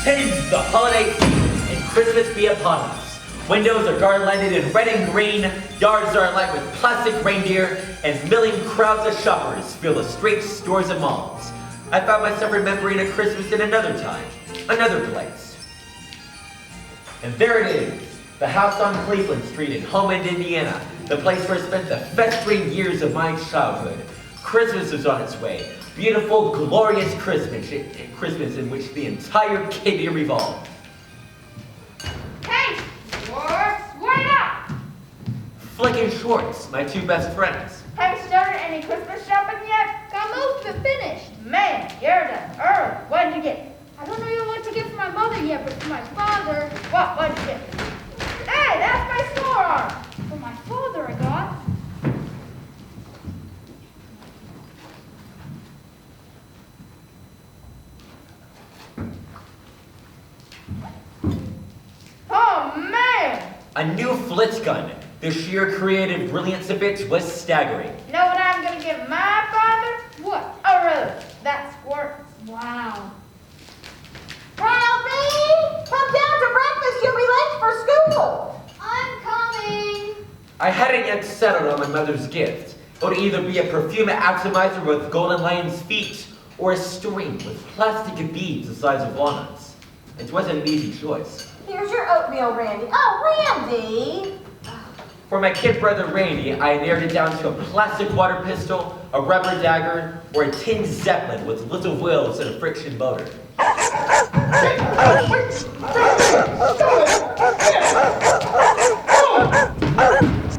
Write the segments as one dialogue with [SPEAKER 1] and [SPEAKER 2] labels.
[SPEAKER 1] 'Tis the holiday season, and Christmas be upon us. Windows are garlanded in red and green, yards are alight with plastic reindeer, and milling crowds of shoppers fill the streets, stores, and malls. I found myself remembering a Christmas in another time, another place. And there it is, the house on Cleveland Street in Homeland, Indiana, the place where I spent the festering years of my childhood. Christmas is on its way. Beautiful, glorious Christmas in which the entire kitty revolved.
[SPEAKER 2] Hey, Schwartz, wait up!
[SPEAKER 1] Flick and Schwartz, my two best friends.
[SPEAKER 2] Have you started any Christmas shopping yet? Got most of it finished. Man, you're done early. What did you get? I don't know even what to get for my mother yet, but for my father... What did you get? Hey, that's my store arm. For my father, I got... Oh, man!
[SPEAKER 1] A new Flitz gun. The sheer creative brilliance of it was staggering.
[SPEAKER 2] You know what I'm going to give my father? What? A rose. That's Squirt's. Wow.
[SPEAKER 3] Ralphie! Come down to breakfast. You'll be late for school.
[SPEAKER 2] I'm coming.
[SPEAKER 1] I hadn't yet settled on my mother's gift. It would either be a perfume atomizer with golden lion's feet, or a string with plastic beads the size of walnuts. It wasn't an easy choice.
[SPEAKER 3] Here's your oatmeal, Randy. Oh, Randy!
[SPEAKER 1] For my kid brother Randy, I narrowed it down to a plastic water pistol, a rubber dagger, or a tin zeppelin with little wheels and a friction motor.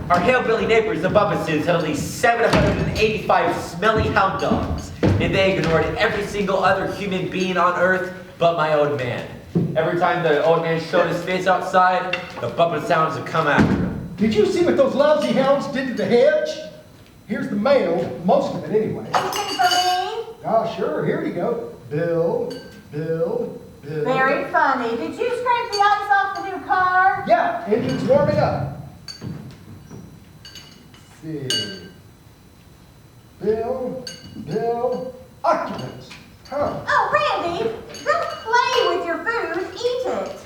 [SPEAKER 1] Our hillbilly neighbors, the Bubbases, had at least 785 smelly hound dogs, and they ignored every single other human being on earth but my old man. Every time the old man showed his face outside, the Bubba sounds would come after him.
[SPEAKER 4] Did you see what those lousy hounds did to the hedge? Here's the mail, most of it anyway.
[SPEAKER 3] Anything for me?
[SPEAKER 4] Oh, sure, here you go. Bill.
[SPEAKER 3] Very funny. Did you scrape the ice off the new car?
[SPEAKER 4] Yeah, engine's warming up. Let's see. Bill, occupants. Huh.
[SPEAKER 3] Oh, Randy, don't play with your food. Eat it.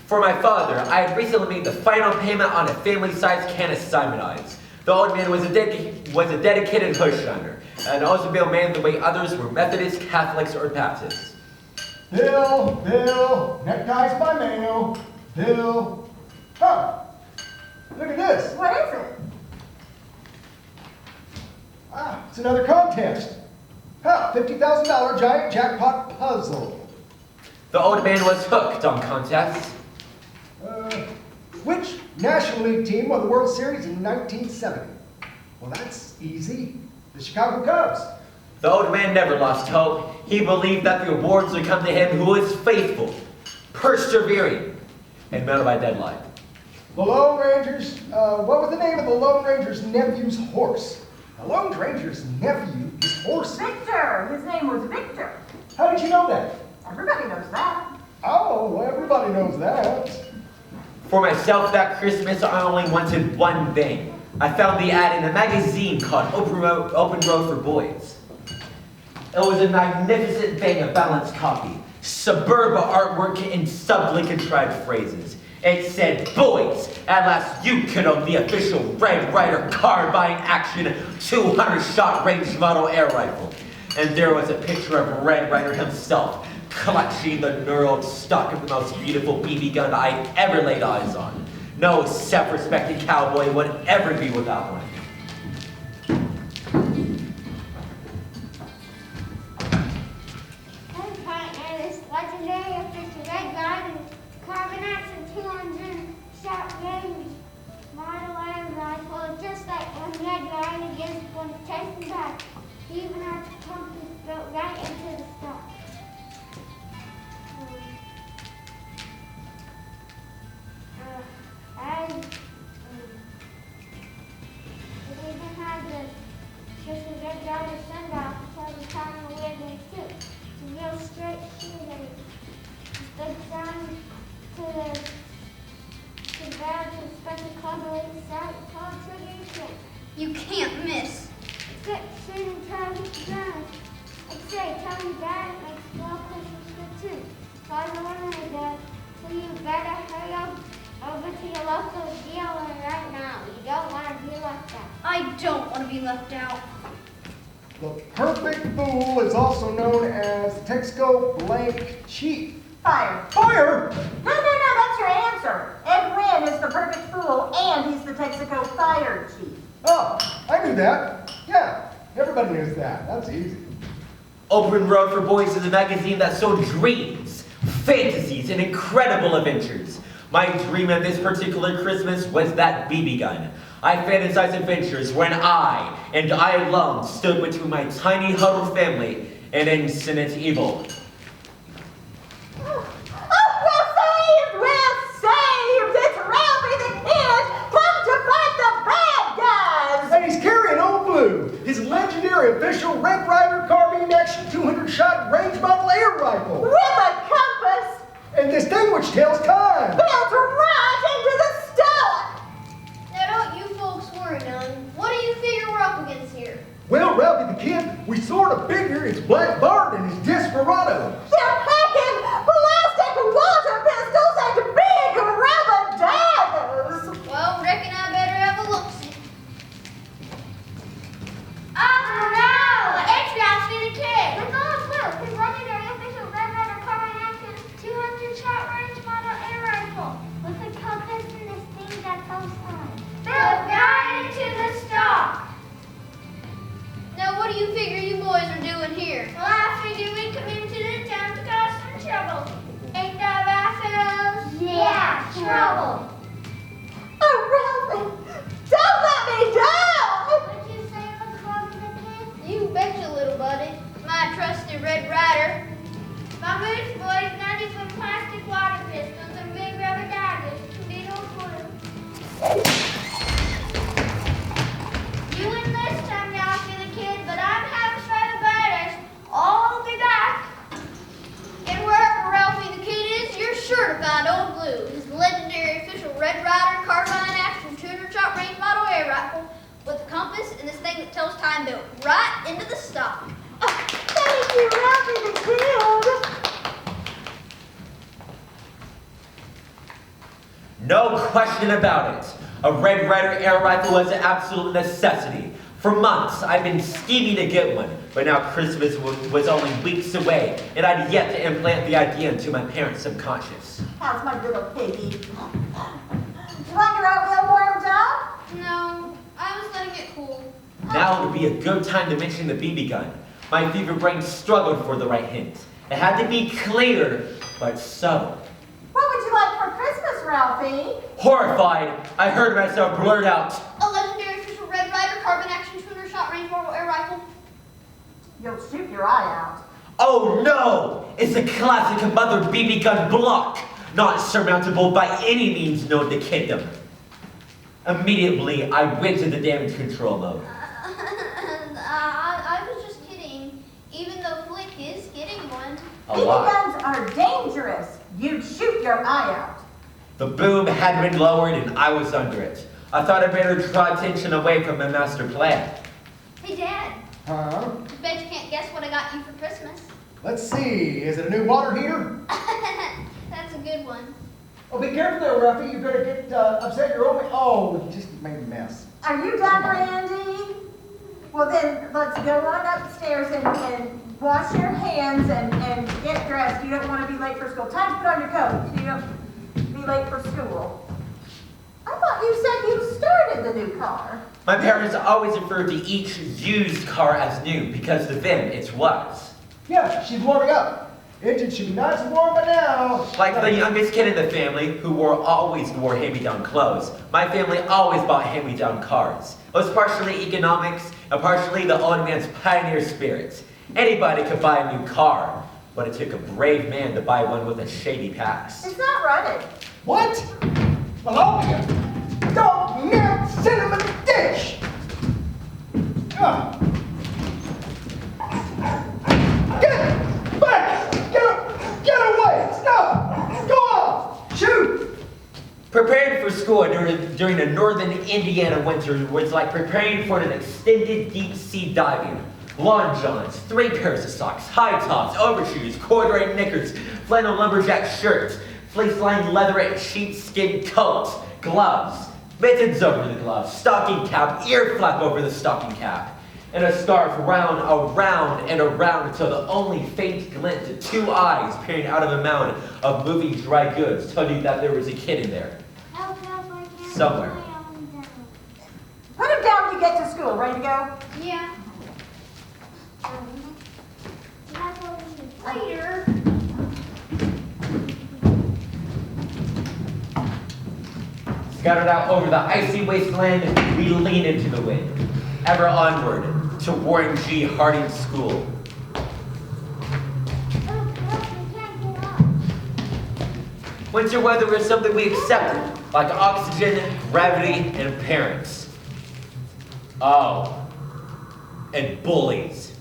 [SPEAKER 1] For my father, I had recently made the final payment on a family-sized can of Simonides. The old man was a dedicated bush runner, and also be a man the way others were Methodists, Catholics, or Baptists.
[SPEAKER 4] Bill, neckties by mail. Bill. Huh. Look at this.
[SPEAKER 3] What is it?
[SPEAKER 4] Ah, it's another contest. Huh, $50,000 giant jackpot puzzle.
[SPEAKER 1] The old man was hooked on contests.
[SPEAKER 4] Which National League team won the World Series in 1970? Well, that's easy. The Chicago Cubs.
[SPEAKER 1] The old man never lost hope. He believed that the awards would come to him who was faithful, persevering, and met by deadline.
[SPEAKER 4] The Lone Rangers, what was the name of the Lone Ranger's nephew's horse? The Lone Ranger's nephew is horse.
[SPEAKER 3] Victor. His name was Victor.
[SPEAKER 4] How did you know that?
[SPEAKER 3] Everybody knows that.
[SPEAKER 4] Oh, well, everybody knows that.
[SPEAKER 1] For myself that Christmas, I only wanted one thing. I found the ad in a magazine called Open Road for Boys. It was a magnificent thing of balanced copy, superb artwork and subtly contrived phrases. It said, "Boys, at last you can own the official Red Ryder carbine action 200-shot range model air rifle." And there was a picture of Red Ryder himself, clutching the knurled stock of the most beautiful BB gun I'd ever laid eyes on. No self-respecting cowboy would ever be without one.
[SPEAKER 5] This legendary official Red Ryder carbine action 200-shot range model air rifle, just like when Red Ryder gives one chasing back. He even had to pump his built right into the stock. It even had just a Red Ryder sundial to tell the time of where they took. It's a real straight shooter. It's down to the barrel to the special cover inside the tall trigger.
[SPEAKER 2] You can't miss.
[SPEAKER 5] Good shooting target to ground. I'd say, tell me that it makes well Christmas good too. So I learned you better hurry up over to your local dealer right now. You don't want to be left out.
[SPEAKER 2] I don't want to be left out.
[SPEAKER 4] The perfect fool is also known as the Texaco blank chief.
[SPEAKER 3] Fire.
[SPEAKER 4] Fire!
[SPEAKER 3] No, that's your answer. Ed Wynn is the perfect fool, and he's the Texaco fire chief.
[SPEAKER 4] Oh, I knew that. Yeah, everybody knows that. That's easy.
[SPEAKER 1] Open Road for Boys is a magazine that sold dreams, fantasies, and incredible adventures. My dream of this particular Christmas was that BB gun. I fantasized adventures when I, and I alone, stood between my tiny huddled family and infinite evil.
[SPEAKER 3] We're saved! It's Ralphie the Kid! Come to fight the bad guys!
[SPEAKER 4] And he's carrying Old Blue, his legendary official Red Ryder carbine action 200-shot range model air rifle.
[SPEAKER 3] With a compass
[SPEAKER 4] And distinguished tells time.
[SPEAKER 3] built right into the stock!
[SPEAKER 2] Now don't you folks worry none. What do you figure we're up against here?
[SPEAKER 4] Well, Ralphie the Kid, we sort of figure it's Black Bart and his Desperado.
[SPEAKER 3] They're packing plastic water pistols and big rubber daggers!
[SPEAKER 2] Well, reckon I better have a look-see.
[SPEAKER 5] Oh no! It's Ralphie the Kid! With Old Blue, his legendary official Red Ryder carbine action 200-shot range model air rifle with a compass and this thing that tells time. Built right into the stock!
[SPEAKER 2] Now what do you figure you boys are doing here?
[SPEAKER 5] Well, I figure we come into the town to cause some trouble. Ain't that right, fellows? Yeah, trouble.
[SPEAKER 3] Oh, Ralphie, don't let me down!
[SPEAKER 5] What'd you say was wrong with the kid?
[SPEAKER 2] You betcha, little buddy. My trusty Red Ryder.
[SPEAKER 5] My moose boys nutty from plastic water pistols and big rubber daggers. Big old blue. You win this time, Ralphie the Kid, but I'm having for the batters. I'll be back.
[SPEAKER 2] And wherever Ralphie the Kid is, you're sure to find Old Blue, his legendary official Red Ryder carbine action 200-shot range model air rifle with a compass and this thing that tells time built right into the stock.
[SPEAKER 3] Thank you, Ralphie the Kid!
[SPEAKER 1] No question about it. A Red Ryder air rifle was an absolute necessity. For months, I've been scheming to get one, but now Christmas was only weeks away, and I'd yet to implant the idea into my parents' subconscious.
[SPEAKER 3] How's my little piggy? You want your oatmeal warmed up?
[SPEAKER 2] No, I was letting it cool.
[SPEAKER 1] Now would be a good time to mention the BB gun. My fever brain struggled for the right hint. It had to be clear, but subtle.
[SPEAKER 3] What would you like for Christmas, Ralphie?
[SPEAKER 1] Horrified, I heard myself blurt out,
[SPEAKER 2] A legendary official Red Ryder carbine action 200-shot range model air rifle.
[SPEAKER 3] You'll shoot your eye out.
[SPEAKER 1] "Oh no! It's a classic mother BB gun block, not surmountable by any means known to kingdom." Immediately, I went to the damage control mode.
[SPEAKER 2] I was just kidding, even though Flick is getting one.
[SPEAKER 1] A
[SPEAKER 3] BB
[SPEAKER 1] lot.
[SPEAKER 3] guns are dangerous. You'd shoot your eye out.
[SPEAKER 1] The boom had been lowered and I was under it. I thought I'd better draw attention away from my master plan.
[SPEAKER 2] Hey, Dad,
[SPEAKER 4] Huh?
[SPEAKER 2] bet you can't guess what I got you for Christmas.
[SPEAKER 4] Let's see. Is it a new water heater?
[SPEAKER 2] That's a good one.
[SPEAKER 4] Oh, be careful there, Ruffy. You're gonna get upset your own. Oh, you just made a mess.
[SPEAKER 3] Are you done, Randy? Well, then let's go on upstairs and wash your hands and get dressed. You don't want to be late for school. Time to put on your coat so you don't be late for school. I thought you said you started the new car.
[SPEAKER 1] My parents always referred to each used car as new because to them it was.
[SPEAKER 4] Yeah, she's warming up. Engine should be nice and warm by now.
[SPEAKER 1] Like the youngest kid in the family who always wore hand-me-down clothes, my family always bought hand-me-down cars. It was partially economics and partially the old man's pioneer spirit. Anybody could buy a new car, but it took a brave man to buy one with a shady past.
[SPEAKER 3] It's not running.
[SPEAKER 4] What? Bologna? Dog milk cinnamon dish! Ah. Get back! Get away! Stop! Go on! Shoot!
[SPEAKER 1] Preparing for school during the northern Indiana winter was like preparing for an extended deep-sea diving. Long johns, 3 pairs of socks, high tops, overshoes, corduroy knickers, flannel lumberjack shirts, fleece-lined leatherette sheepskin coat, gloves, mittens over the gloves, stocking cap, ear flap over the stocking cap, and a scarf wound around and around until the only faint glint of 2 eyes peering out of a mound of moving dry goods told you that there was a kid in there.
[SPEAKER 5] Help, help, I can't
[SPEAKER 1] Somewhere.
[SPEAKER 5] put my own down.
[SPEAKER 3] Put him down when you get to school. Ready to go?
[SPEAKER 2] Yeah.
[SPEAKER 5] That's what we need.
[SPEAKER 2] Later.
[SPEAKER 1] Scattered out over the icy wasteland, we lean into the wind, ever onward to Warren G. Harding School.
[SPEAKER 5] Help, help, we can't get up.
[SPEAKER 1] Winter weather was something we accepted, like oxygen, gravity, and parents. Oh, and bullies.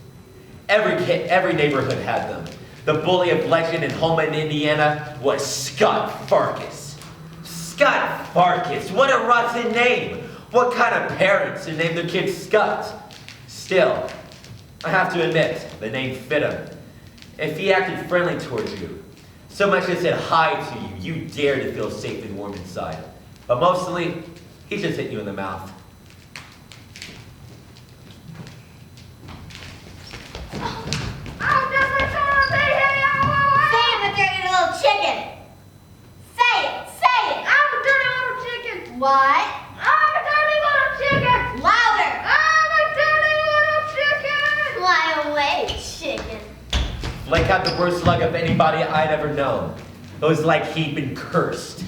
[SPEAKER 1] Every neighborhood had them. The bully of legend in Holman, Indiana was Scott Farkas. Scott Farkas, what a rotten name. What kind of parents would name their kid Scott? Still, I have to admit, the name fit him. If he acted friendly towards you, so much as said hi to you, you dared to feel safe and warm inside. But mostly, he just hit you in the mouth.
[SPEAKER 3] Say it, you dirty little chicken. Say it. Say it.
[SPEAKER 2] I'm a dirty little chicken.
[SPEAKER 3] What?
[SPEAKER 2] I'm a dirty little chicken.
[SPEAKER 3] Louder.
[SPEAKER 2] I'm a dirty little chicken.
[SPEAKER 3] Fly away, chicken.
[SPEAKER 1] Blake had the worst luck of anybody I'd ever known. It was like he'd been cursed.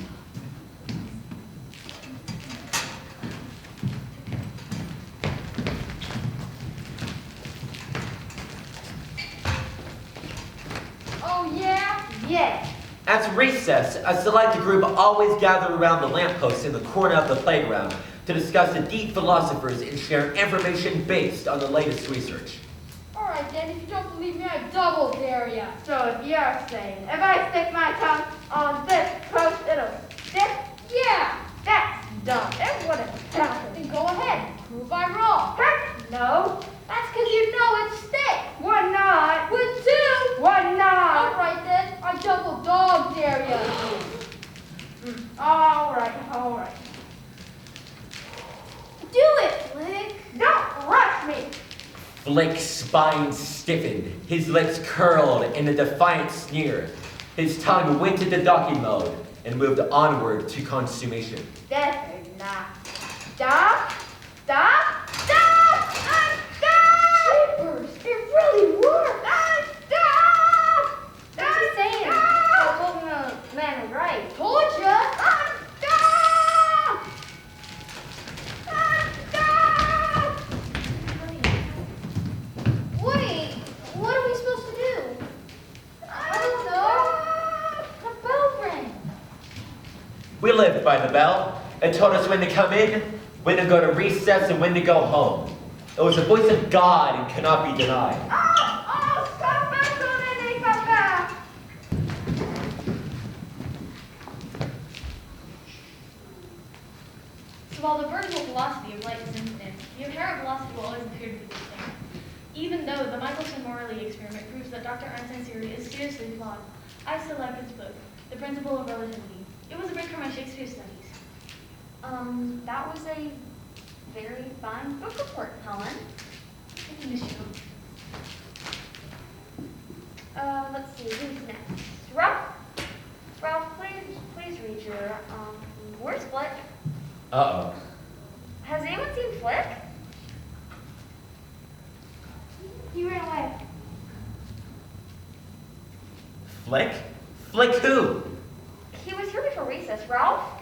[SPEAKER 2] Oh, yeah? Yeah.
[SPEAKER 1] At recess, a select group always gathered around the lamppost in the corner of the playground to discuss the deep philosophers and share information based on the latest research.
[SPEAKER 2] All right, then, if you don't believe me, I double dare ya. So if you're saying, if I stick my tongue on this post, it'll stick? Yeah, that's dumb. It wouldn't happen. Then go ahead. Prove I'm wrong. Heck, no. That's because you know it sticks. Why not? Would too. Why not? All right, then. I double dog dare ya. All right. Do it, Flick. Don't rush me.
[SPEAKER 1] Flick's spine stiffened, his lips curled in a defiant sneer. His tongue went into docking mode and moved onward to consummation.
[SPEAKER 2] That's enough. Stop! Stop! Stop! Stop! Jeepers! It really worked! Stop! What's he saying? I told him the man was right. Told ya! Stop! Stop! Wait, what are we supposed to do? I don't know. The bell rang.
[SPEAKER 1] We lived by the bell. It told us when to come in, when to go to recess, and when to go home. It was the voice of God and cannot be denied.
[SPEAKER 2] Stop it, Papa!
[SPEAKER 6] So while the vertical velocity of light is infinite, the apparent velocity will always appear to be the same. Even though the Michelson-Morley experiment proves that Dr. Einstein's theory is seriously flawed, I still like his book, The Principle of Relativity. It was a break from my Shakespeare studies.
[SPEAKER 7] That was a very fine book report, Helen.
[SPEAKER 6] Taking the show.
[SPEAKER 7] Let's see, who's next? Ralph? Ralph, please read your, where's Flick?
[SPEAKER 1] Uh-oh.
[SPEAKER 7] Has anyone seen Flick?
[SPEAKER 2] He ran away.
[SPEAKER 1] Flick? Flick who?
[SPEAKER 7] He was here before recess. Ralph?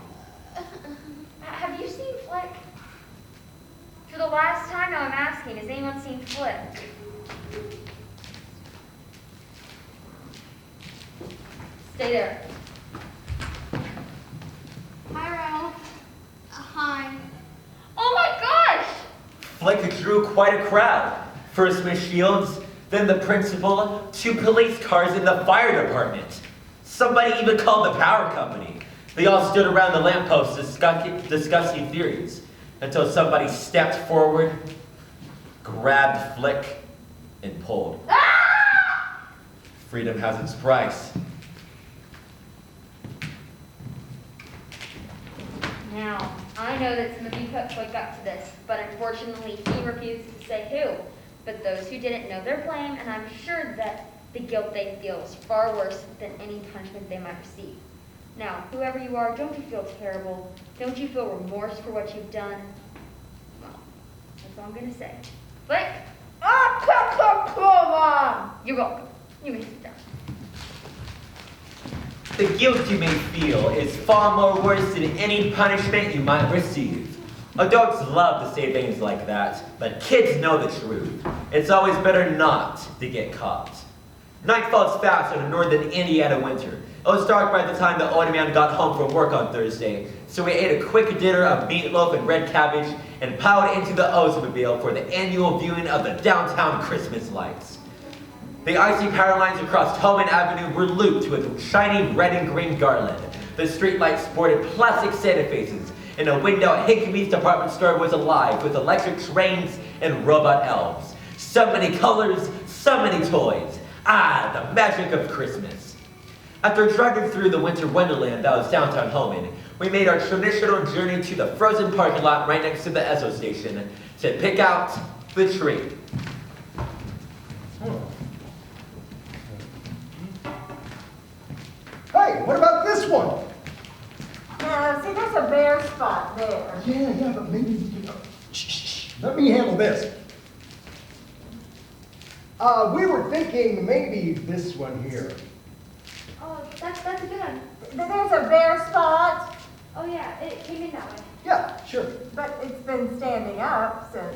[SPEAKER 7] Have you seen Flick? For the last time now I'm asking, has anyone seen Flick? Stay there.
[SPEAKER 2] Hi, Ralph. Hi.
[SPEAKER 7] Oh my gosh!
[SPEAKER 1] Flick drew quite a crowd. First Miss Shields, then the principal, 2 police cars in the fire department. Somebody even called the power company. They all stood around the lamppost discussing theories until somebody stepped forward, grabbed Flick, and pulled.
[SPEAKER 2] Ah!
[SPEAKER 1] Freedom has its price.
[SPEAKER 7] know that some of you folks woke up to this, but unfortunately he refused to say who. But those who didn't know their blame, and I'm sure that the guilt they feel is far worse than any punishment they might receive. Now, whoever you are, don't you feel terrible? Don't you feel remorse for what you've done? Well, that's all I'm going to say. Flick!
[SPEAKER 2] Come on!
[SPEAKER 7] You're welcome. You may sit down.
[SPEAKER 1] The guilt you may feel is far more worse than any punishment you might receive. Adults love to say things like that, but kids know the truth. It's always better not to get caught. Night falls fast in a northern Indiana winter. It was dark by the time the old man got home from work on Thursday, so we ate a quick dinner of meatloaf and red cabbage and piled into the Oldsmobile for the annual viewing of the downtown Christmas lights. The icy power lines across Tolman Avenue were looped with shiny red and green garland. The streetlights sported plastic Santa faces, and a window at Hickory's department store was alive with electric trains and robot elves. So many colors, so many toys. Ah, the magic of Christmas. After driving through the winter wonderland that was downtown Holman, we made our traditional journey to the frozen parking lot right next to the Esso station to pick out the tree.
[SPEAKER 4] Hey, what about this one?
[SPEAKER 3] Now, see, there's a bare spot there.
[SPEAKER 4] Yeah, but maybe we can... Shh. Let me handle this. We were thinking maybe this one here.
[SPEAKER 5] Oh, that's a good one.
[SPEAKER 3] There's a bare spot,
[SPEAKER 5] Oh yeah, it came in that way.
[SPEAKER 4] Yeah, sure.
[SPEAKER 3] but it's been standing up since,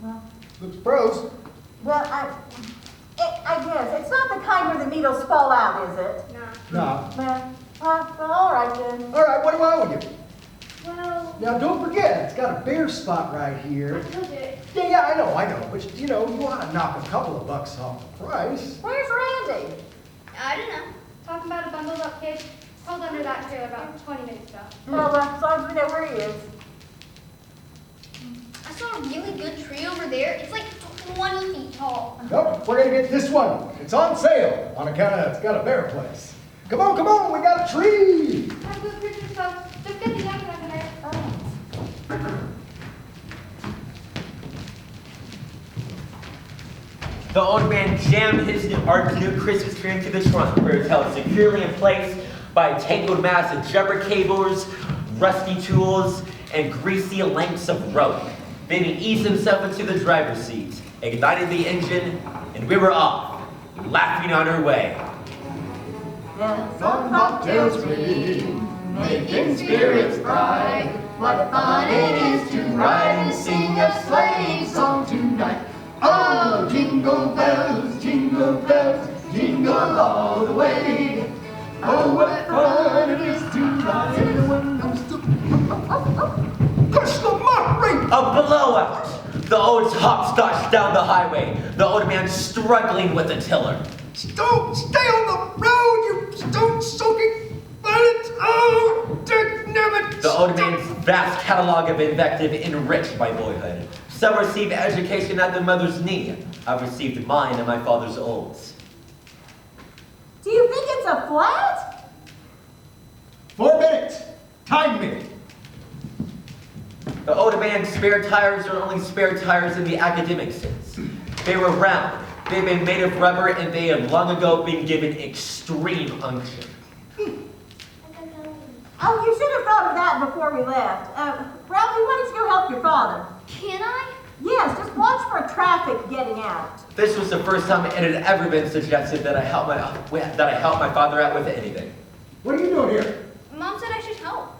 [SPEAKER 3] well,
[SPEAKER 4] Looks froze.
[SPEAKER 3] I guess. It's not the kind where the needles fall out, is it?
[SPEAKER 5] Nah.
[SPEAKER 4] Nah.
[SPEAKER 3] Well, all right then.
[SPEAKER 4] All right, what do I owe you?
[SPEAKER 5] Well,
[SPEAKER 4] Now, don't forget, it's got a bare spot right
[SPEAKER 5] I
[SPEAKER 4] here.
[SPEAKER 5] told you.
[SPEAKER 4] Yeah, I know. But, you ought to knock a couple of bucks off the price.
[SPEAKER 3] Where's Randy?
[SPEAKER 5] I don't know. Talking about a bundled up kid. Pulled under that trailer about 20 minutes ago.
[SPEAKER 3] Well, as long as we know where he is.
[SPEAKER 5] I saw a really good tree over there. It's like 20 feet tall.
[SPEAKER 4] Nope, we're gonna get this one. It's on sale on account of it's got a bare place. Come on, we got a tree.
[SPEAKER 5] Have good Christmas, folks. Don't get the young one there.
[SPEAKER 1] The old man jammed our new Christmas tree into the trunk, where it was held securely in place by a tangled mass of jumper cables, rusty tools, and greasy lengths of rope. Then he eased himself into the driver's seat, ignited the engine, and we were off, laughing on our way.
[SPEAKER 3] Some cocktails ring, making spirits bright. What fun it is to ride and sing a sleigh song tonight. Oh, jingle bells, jingle all the way. Oh, what fun it is to ride in the windows to... Push the muck ring!
[SPEAKER 1] A blowout! The old top starts down the highway, the old man struggling with the tiller.
[SPEAKER 4] Don't stay on the road, you stone-soaking violet! Oh, never...
[SPEAKER 1] The old man's vast catalog of invective enriched my boyhood. Some received education at their mother's knee. I received mine at my father's olds.
[SPEAKER 3] Do you think it's a flat?
[SPEAKER 4] 4 minutes. Time me.
[SPEAKER 1] The old man's spare tires are only spare tires in the academic sense. They were round, they've been made of rubber, and they had long ago been given extreme unction.
[SPEAKER 3] Oh, you should have thought of that before we left. Ralphie, why don't you go help your father?
[SPEAKER 5] Can I?
[SPEAKER 3] Yes, just watch for traffic getting out.
[SPEAKER 1] This was the first time it had ever been suggested that I help my father out with anything.
[SPEAKER 4] What are you doing here?
[SPEAKER 5] Mom said I should help.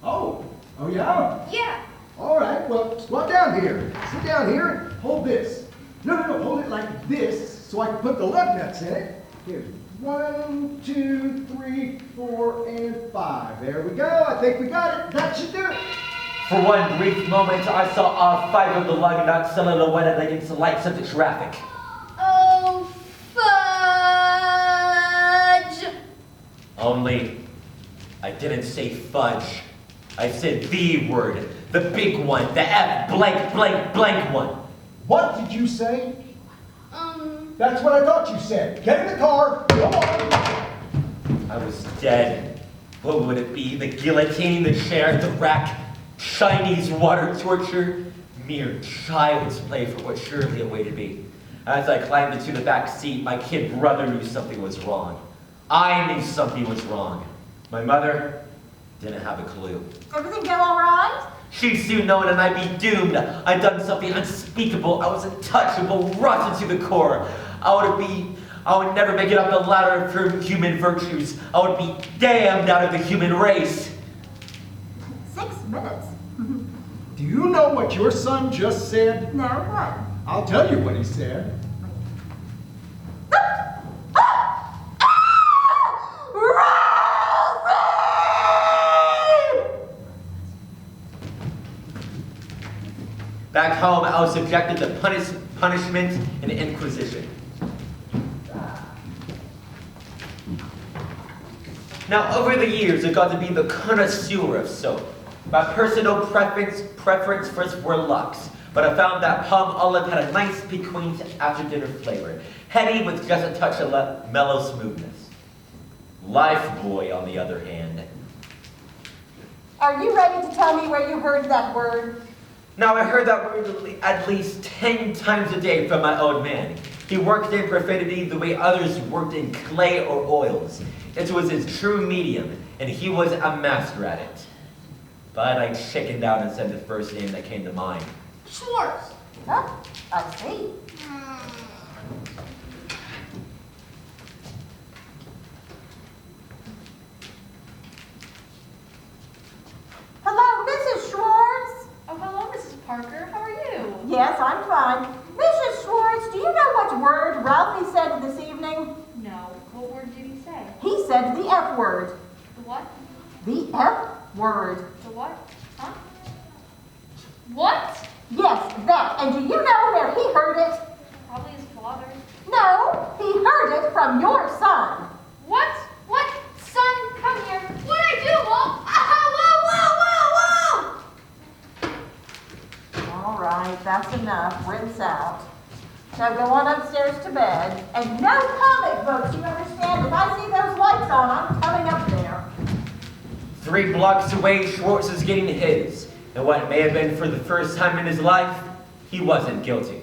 [SPEAKER 4] Oh yeah?
[SPEAKER 5] Yeah.
[SPEAKER 4] All right, well, squat down here. Sit down here and hold this. No, hold it like this so I can put the lug nuts in it. Here's 1, 2, 3, 4, and 5. There we go. I think we got it. That should do it.
[SPEAKER 1] For one brief moment, I saw all 5 of the lug nuts silhouetted against the lights of the traffic.
[SPEAKER 5] Oh, fudge!
[SPEAKER 1] Only, I didn't say fudge. I said the word, the big one, the F blank one.
[SPEAKER 4] What did you say? That's what I thought you said. Get in the car. Come on.
[SPEAKER 1] I was dead What would it be? The guillotine, the chair, the rack, Chinese water torture? Mere child's play for what surely awaited me. As I climbed into the back seat, my kid brother knew something was wrong. I knew something was wrong. My mother didn't have a clue.
[SPEAKER 3] Everything go all right?
[SPEAKER 1] She'd soon known and I'd be doomed. I'd done something unspeakable. I was untouchable, rotten to the core. I would never make it up the ladder for human virtues. I would be damned out of the human race.
[SPEAKER 3] 6 minutes.
[SPEAKER 4] Do you know what your son just said?
[SPEAKER 3] No, what?
[SPEAKER 4] I'll tell you what he said.
[SPEAKER 1] Back home, I was subjected to punishment and inquisition. Now, over the years, I got to be the connoisseur of soap. My personal preference first were Lux, but I found that palm olive had a nice piquant after-dinner flavor, heady with just a touch of mellow smoothness. Lifebuoy, on the other hand.
[SPEAKER 3] Are you ready to tell me where you heard that word?
[SPEAKER 1] Now, I heard that word at least 10 times a day from my old man. He worked in profanity the way others worked in clay or oils. It was his true medium, and he was a master at it. But I chickened out and said the first name that came to mind.
[SPEAKER 2] Schwartz.
[SPEAKER 3] Huh? I see. Hello, Mrs. Schwartz?
[SPEAKER 6] Oh, hello, Mrs. Parker. How are you?
[SPEAKER 3] Yes, I'm fine. Mrs. Schwartz, do you know what word Ralphie said this evening?
[SPEAKER 6] No. What word did he say?
[SPEAKER 3] He said the F word.
[SPEAKER 6] The what?
[SPEAKER 3] The F word.
[SPEAKER 6] The what? Huh? What?
[SPEAKER 3] Yes, that. And do you know where he heard it?
[SPEAKER 6] Probably his father.
[SPEAKER 3] No, he heard it from your son.
[SPEAKER 6] What? What? Son, come here. What'd I do, Mom? Whoa, whoa, whoa, whoa!
[SPEAKER 3] All right, that's enough. Rinse out. Now go on upstairs to bed. And no comic books, you understand? If I see those lights on, I'm coming up there.
[SPEAKER 1] 3 blocks away, Schwartz is getting his. And what may have been for the first time in his life, he wasn't guilty.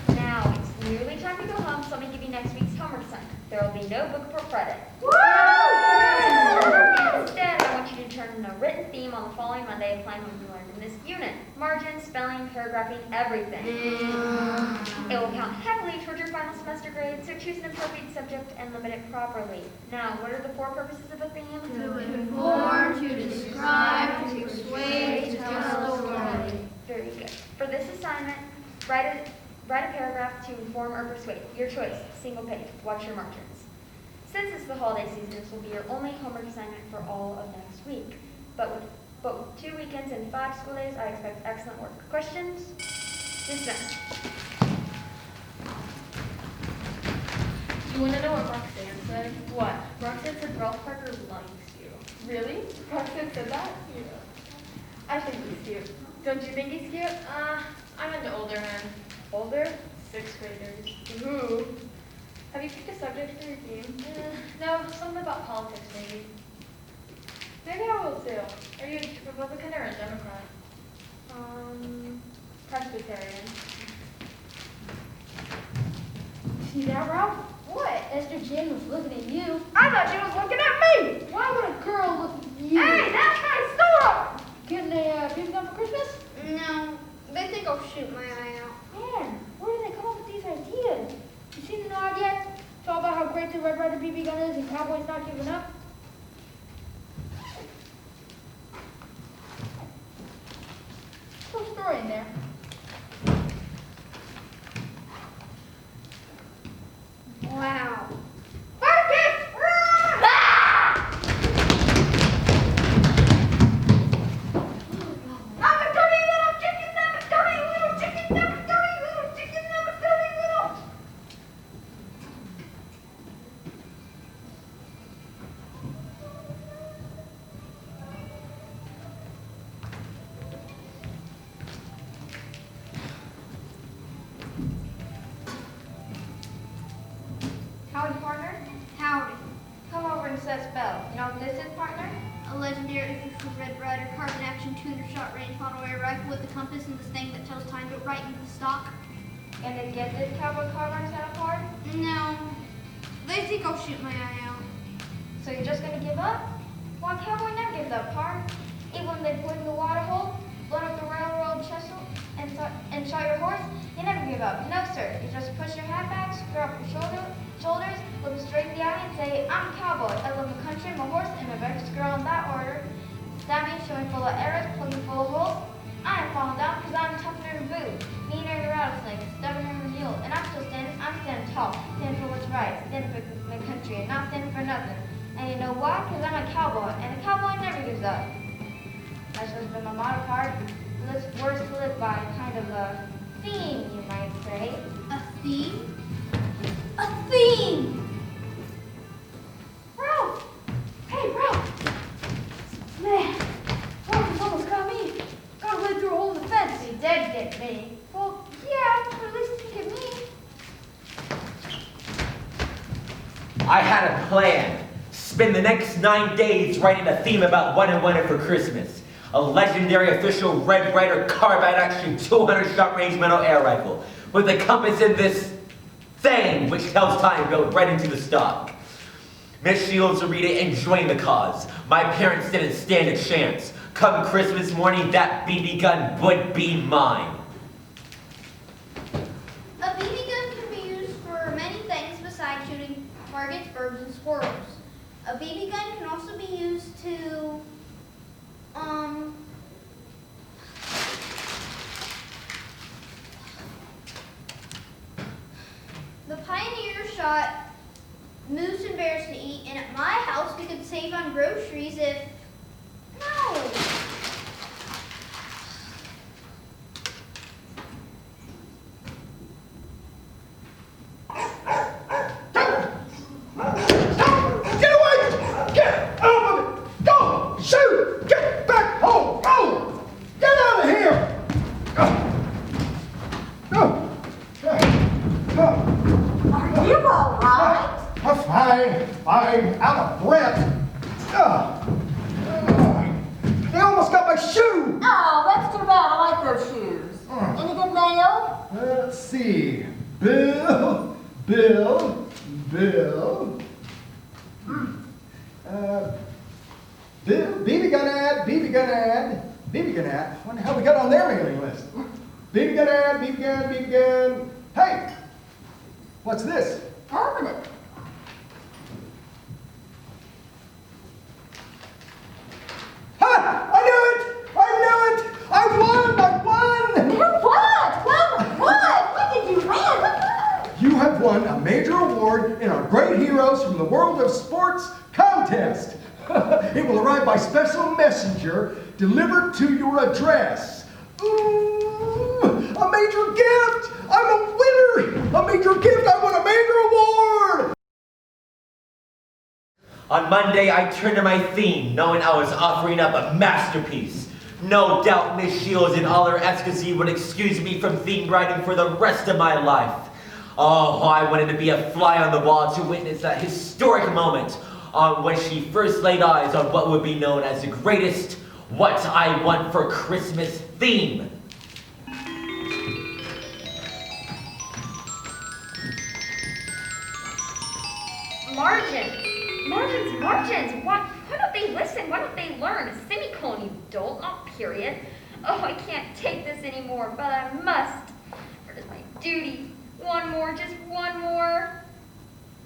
[SPEAKER 7] Now, it's nearly time to go home, so let me give you next week's homework assignment. There will be no book for credit.
[SPEAKER 3] Woo!
[SPEAKER 7] Instead, I want you to turn in a written theme on the following Monday applying what you learned in this unit. Margin, spelling, paragraphing, everything. It will count heavily toward your final semester grade, so choose an appropriate subject and limit it properly. Now, what are the 4 purposes of a theme?
[SPEAKER 2] To inform, to describe, to persuade, to tell a story.
[SPEAKER 7] Very good. For this assignment, write a paragraph to inform or persuade. Your choice, single page. Watch your margins. Since it's the holiday season, this will be your only homework assignment for all of next week. But with 2 weekends and 5 school days, I expect excellent work. Questions? Dismissed.
[SPEAKER 6] You want to know what Roxanne said? What? Roxanne said Ralph Parker likes you. Really? Roxanne said that? Yeah. I think he's cute. Don't you think he's cute? I'm into older men. Older? 6th graders. Ooh. Have you picked a subject for your theme? No, something about politics maybe. Maybe I will too. Are you a Republican or a Democrat? Presbyterian.
[SPEAKER 2] See that, Ralph?
[SPEAKER 5] What? Esther Jen was looking at you.
[SPEAKER 2] I thought she was looking at me.
[SPEAKER 5] Why would a girl look at you?
[SPEAKER 2] Hey, that's my store.
[SPEAKER 5] Getting a BB gun for Christmas?
[SPEAKER 2] No, they think I'll shoot my eye out.
[SPEAKER 5] Man, where do they come up with these ideas? You seen the nod yet? It's all about how great the Red Ryder BB gun is and cowboys not giving up. What's the story in there?
[SPEAKER 2] Wow. Marcus! I'm a dirty little chicken, I'm a dirty little chicken, I'm a dirty little chicken, I'm a dirty little...
[SPEAKER 5] spell. You know what this is, partner?
[SPEAKER 8] A legendary official Red Ryder carbon action 200-shot range model air rifle with a compass and this thing that tells time to right into the stock.
[SPEAKER 5] And to get this cowboy car runs out of hard?
[SPEAKER 8] No, they think I'll shoot my eye out.
[SPEAKER 5] So you're just gonna give up? Well, a cowboy never gives up, Park. Even when they put in the water hole, blown up the railroad trestle, and shot your horse, you never give up. No, sir. You just push your hat back, screw up your shoulders, look straight in the eye, and say, I'm a cowboy. I love my country, my horse, and my best girl in that order. Stab me, showing full of arrows, plugging full of holes. I ain't falling down because I'm tougher than a boo, meaner than a rattlesnake, stubborn than a mule, and I'm still standing. I'm standing tall, standing for what's right, standing for my country, and not standing for nothing. And you know why? Because I'm a cowboy, and a cowboy never gives up. That's just been my motto card. This words to live by, kind of a theme, you might say.
[SPEAKER 8] A theme? A theme!
[SPEAKER 5] Ralph! Hey, Ralph! Man, Ralph almost got me. Got away through a hole in the fence. He did get me. Well, yeah, but at least he didn't get me.
[SPEAKER 1] I had a plan. Spend the next 9 days writing a theme about what I wanted for Christmas. A legendary official Red Ryder carbine action 200-shot range metal air rifle with a compass in this thing which tells time built right into the stock. Miss Shields will read it and join the cause. My parents didn't stand a chance. Come Christmas morning, that BB gun would be mine.
[SPEAKER 8] A BB gun can be used for many things besides shooting targets, birds, and squirrels. A BB gun can also be used to, the pioneer shot moose and bears to eat, and at my house we could save on groceries if, no.
[SPEAKER 4] Get away! Get out of it! Go! Shoot! Get back home! Go! Get out of here! Go!
[SPEAKER 3] Are you all right?
[SPEAKER 4] I'm fine. I'm out of breath. They almost got my shoe.
[SPEAKER 3] Oh, that's too bad. I like those shoes. Any good mail?
[SPEAKER 4] Let's see. Bill. BB gun ad. What the hell we got on their mailing list? BB gun ad, BB gun. Hey, what's this?
[SPEAKER 3] Open it.
[SPEAKER 4] Ha! I knew it! I won!
[SPEAKER 3] You what? What did you win?
[SPEAKER 4] You have won a major award in our Great Heroes from the World of Sports contest. It will arrive by special messenger delivered to your address. Ooh, a major gift! I'm a winner! A major gift! I won a major award!
[SPEAKER 1] On Monday, I turned to my theme, knowing I was offering up a masterpiece. No doubt Miss Shields in all her ecstasy would excuse me from theme writing for the rest of my life. Oh, I wanted to be a fly on the wall to witness that historic moment on when she first laid eyes on what would be known as the greatest What I Want for Christmas theme.
[SPEAKER 7] Margins. Why don't they listen? Why don't they learn? A semicolon, you dolt, not period. Oh, I can't take this anymore, but I must. For it is my duty. Just one more.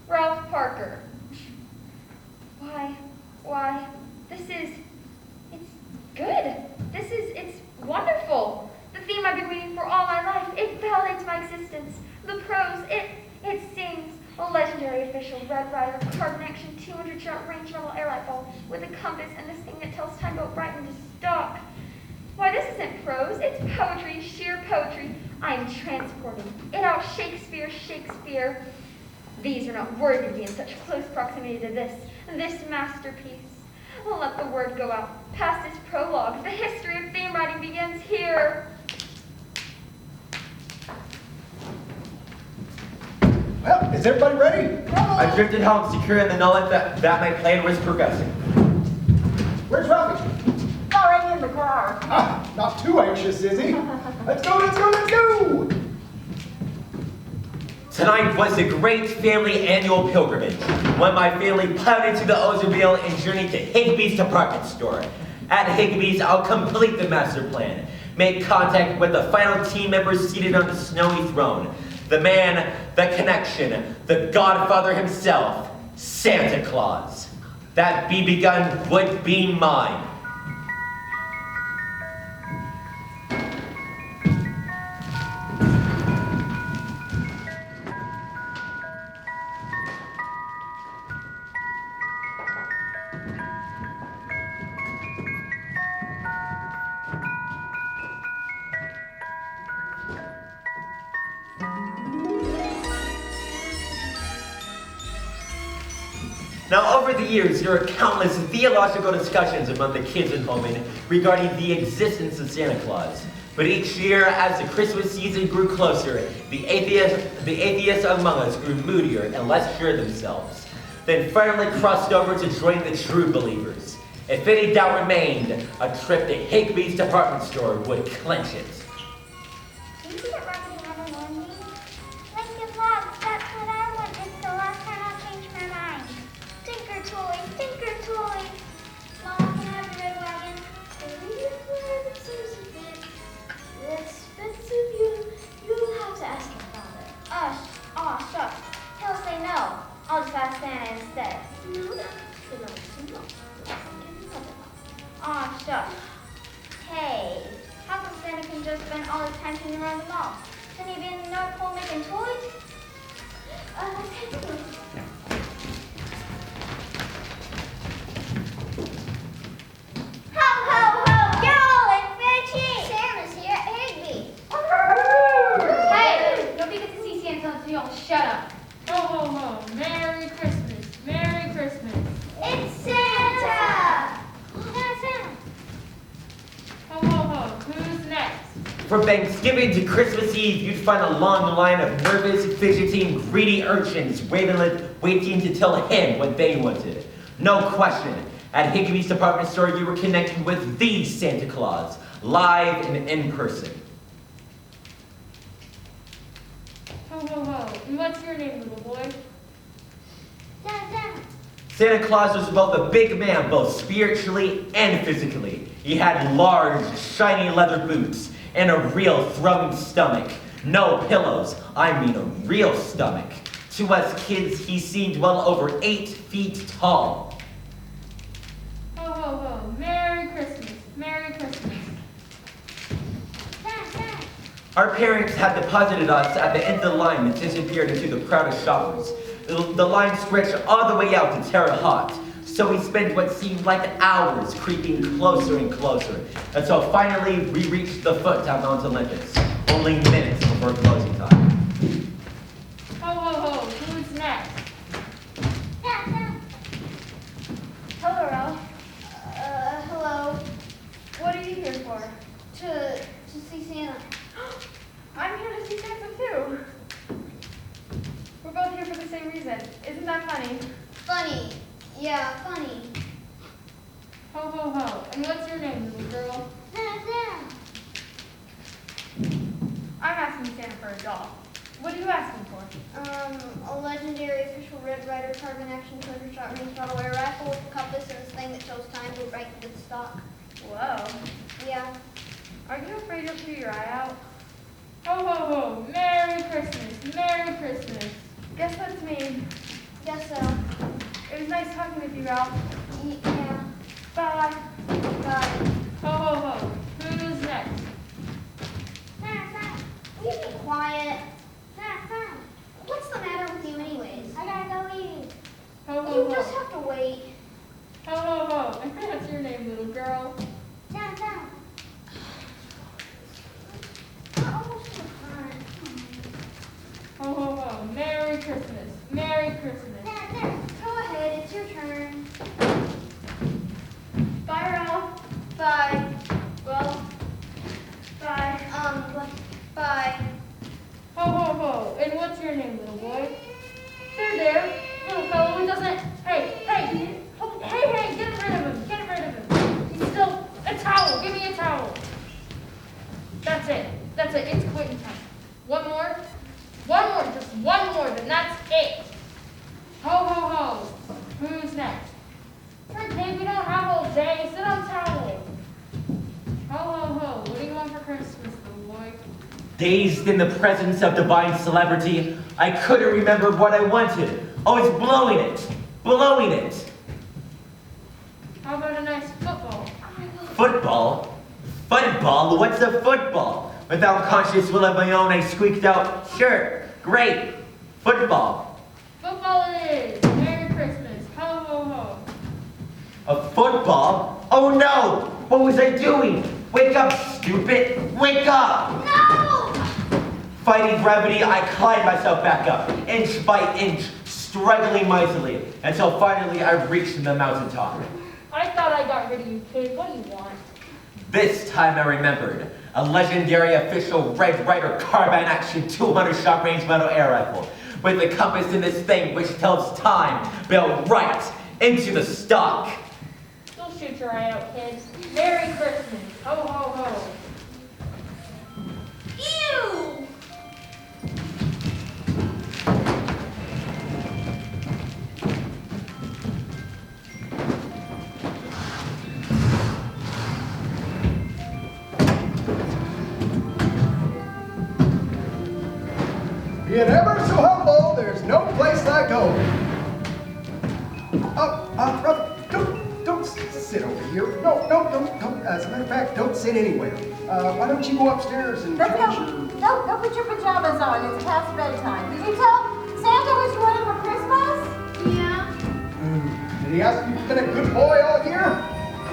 [SPEAKER 7] Ralph Parker. Why, it's good. It's wonderful. The theme I've been waiting for all my life. It validates my existence. The prose, it sings. A legendary official Red Ryder carbon action 200-shot range level air rifle with a compass and this thing that tells time to right into stock. Why, this isn't prose. It's poetry, sheer poetry. I am transported. It out Shakespeare. These are not worthy to be in such close proximity to this masterpiece. Let the word go out. Past this prologue, the history of theme writing begins here.
[SPEAKER 4] Well, right, is everybody ready?
[SPEAKER 1] I drifted home secure in the knowledge that my plan was progressing.
[SPEAKER 4] Where's Ralphie?
[SPEAKER 3] Already in the car.
[SPEAKER 4] Ah, not too anxious, is he? Let's go, let's go, let's go!
[SPEAKER 1] Tonight was the great family annual pilgrimage, when my family plowed into the Oldsmobile and journeyed to Higbee's department store. At Higbee's, I'll complete the master plan, make contact with the final team members seated on the snowy throne. The man, the connection, the Godfather himself, Santa Claus. That BB gun would be mine. Now, over the years, there are countless theological discussions among the kids in Holman regarding the existence of Santa Claus. But each year, as the Christmas season grew closer, the atheists among us grew moodier and less sure of themselves, then finally crossed over to join the true believers. If any doubt remained, a trip to Higbee's department store would clinch it.
[SPEAKER 5] Did you get marketing on the Monday? Lincoln Logs, that's what I want. It's the last time I'll change my mind. Tinker toys, tinker toys. Mom, can I have a red wagon? Expensive, you have to ask your father. Shucks. He'll say no. I'll just ask Santa instead. No. Shucks. Hey, how come Santa can just spend all his time hanging around the mall? Shouldn't he be in the North Pole making toys? Ho, ho, ho! Get all in, Richie! Santa's here at Higbee.
[SPEAKER 6] Hey, nobody gets to see Santa until you all shut up. Ho, ho, ho. Merry Christmas. Merry Christmas.
[SPEAKER 5] It's Santa! Santa.
[SPEAKER 6] Ho, ho, ho. Who's next?
[SPEAKER 1] From Thanksgiving to Christmas Eve, you'd find a long line of nervous, fidgeting, greedy urchins waiting to tell him what they wanted. No question, at Higbee's department store, you were connected with the Santa Claus, live and in person.
[SPEAKER 6] Ho, ho, ho. And what's your name, little boy?
[SPEAKER 5] Santa.
[SPEAKER 1] Santa Claus was both a big man, both spiritually and physically. He had large, shiny leather boots and a real throwing stomach. No pillows, I mean a real stomach. To us kids, he seemed well over 8 feet tall.
[SPEAKER 6] Ho, ho, ho. Merry Christmas. Merry Christmas.
[SPEAKER 5] Santa.
[SPEAKER 1] Our parents had deposited us at the end of the line and disappeared into the crowd of shoppers. The line stretched all the way out to Terre Haute, so we spent what seemed like hours creeping closer and closer, until finally we reached the foot down Mount Olympus, only minutes before closing time.
[SPEAKER 6] Ho, ho, ho. Who's next?
[SPEAKER 5] Santa.
[SPEAKER 8] Hello, Ralph. Hello. What are you here for? To see Santa.
[SPEAKER 9] I'm here to see Santa too. We're both here for the same reason. Isn't that funny?
[SPEAKER 8] Funny. Yeah, funny.
[SPEAKER 6] Ho, ho, ho. And what's your name, little girl?
[SPEAKER 5] Santa.
[SPEAKER 9] I'm asking Santa for a doll. What are you asking for?
[SPEAKER 8] A legendary official Red Ryder carbon action treasure shot range model air rifle with a compass and this thing that shows time to right with stock.
[SPEAKER 9] Whoa.
[SPEAKER 8] Yeah.
[SPEAKER 9] Are you afraid you'll chew your eye out?
[SPEAKER 6] Ho, ho, ho. Merry Christmas. Merry Christmas.
[SPEAKER 9] Guess that's me.
[SPEAKER 8] Guess so.
[SPEAKER 9] It was nice talking with you, Ralph.
[SPEAKER 8] Yeah.
[SPEAKER 9] Bye.
[SPEAKER 8] Bye.
[SPEAKER 6] Ho, ho, ho. Who's next?
[SPEAKER 5] Santa.
[SPEAKER 8] Will you be quiet?
[SPEAKER 5] Santa.
[SPEAKER 8] What's the matter with you anyways?
[SPEAKER 5] I gotta go eat.
[SPEAKER 6] Ho, ho,
[SPEAKER 8] You
[SPEAKER 6] ho.
[SPEAKER 8] just have to wait.
[SPEAKER 6] Ho, ho, ho. And what's your name, little girl?
[SPEAKER 5] Santa.
[SPEAKER 8] We're almost to the front.
[SPEAKER 6] Ho, ho, ho. Merry Christmas. Merry Christmas.
[SPEAKER 5] Santa.
[SPEAKER 8] Go ahead, it's your turn.
[SPEAKER 9] Bye, Ralph.
[SPEAKER 8] Bye.
[SPEAKER 9] Well, bye.
[SPEAKER 8] Bye.
[SPEAKER 6] Ho, ho, ho. And what's your name, little boy?
[SPEAKER 2] There, little fellow who doesn't. Hey, get rid of him. Get rid of him. He's still. A towel. Give me a towel. That's it. It's quitting time. One more, just one more, then that's it. Ho, ho, ho. Who's next? Hey, kid, we don't have all day. Sit on towel. Ho, ho, ho. What do you want for Christmas, little boy?
[SPEAKER 1] Dazed in the presence of divine celebrity, I couldn't remember what I wanted. I was blowing it.
[SPEAKER 2] How about a nice football?
[SPEAKER 1] Football? What's a football? Without conscious will of my own, I squeaked out, sure, great, football.
[SPEAKER 2] Football it is. Merry Christmas. Ho, ho, ho.
[SPEAKER 1] A football? Oh no! What was I doing? Wake up, stupid! Wake up!
[SPEAKER 8] No!
[SPEAKER 1] Fighting gravity, I climbed myself back up, inch by inch, struggling mightily, until finally I reached the mountaintop.
[SPEAKER 2] I thought I got rid of you, kid. What do you want?
[SPEAKER 1] This time I remembered. A legendary official Red Ryder carbine action 200 shot range metal air rifle, with the compass in this thing which tells time, built right into the stock.
[SPEAKER 2] Don't shoot your eye out, kids. Merry Christmas. Ho, ho, ho.
[SPEAKER 8] Ew!
[SPEAKER 4] Being ever so humble, there's no place like home. Brother, don't sit over here. No, don't. As a matter of fact, don't sit anywhere. Why don't you go upstairs and change your...
[SPEAKER 3] Go put your pajamas on. It's past bedtime. Did you tell Santa what you wanted for Christmas?
[SPEAKER 8] Yeah?
[SPEAKER 4] Did he ask if you've been a good boy all year?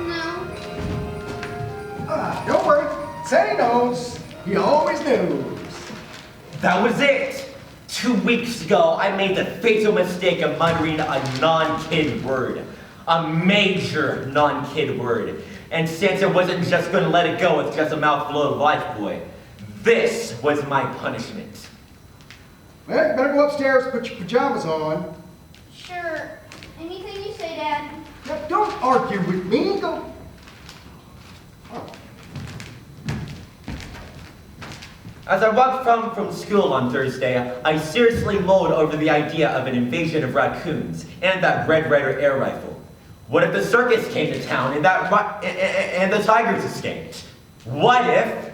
[SPEAKER 8] No.
[SPEAKER 4] Don't worry. Santa knows. He always knows.
[SPEAKER 1] That was it! 2 weeks ago, I made the fatal mistake of muttering a non-kid word. A major non-kid word. And Santa wasn't just gonna let it go with just a mouthful of life, boy. This was my punishment.
[SPEAKER 4] Well, you better go upstairs, put your pajamas on.
[SPEAKER 8] Sure. Anything you say, Dad.
[SPEAKER 4] Now, don't argue with me. Go... Oh.
[SPEAKER 1] As I walked from school on Thursday, I seriously mulled over the idea of an invasion of raccoons and that Red Ryder air rifle. What if the circus came to town and the tigers escaped? What if...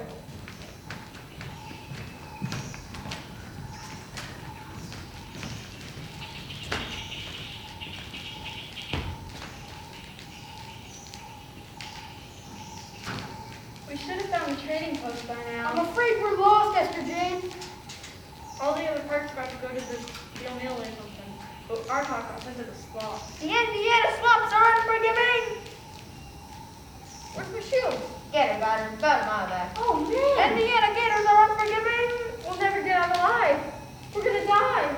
[SPEAKER 6] We should have found a trading post by now.
[SPEAKER 2] I'm afraid we're lost, Esther Jane.
[SPEAKER 6] All the other parks about to go to the steel mill or something. But our talk got sent to the swamp.
[SPEAKER 2] The Indiana swamps are unforgiving. Where's my shoe?
[SPEAKER 9] Gator got her about a mile back.
[SPEAKER 2] Oh, man.
[SPEAKER 9] Indiana gators are unforgiving. We'll never get out alive. We're gonna die.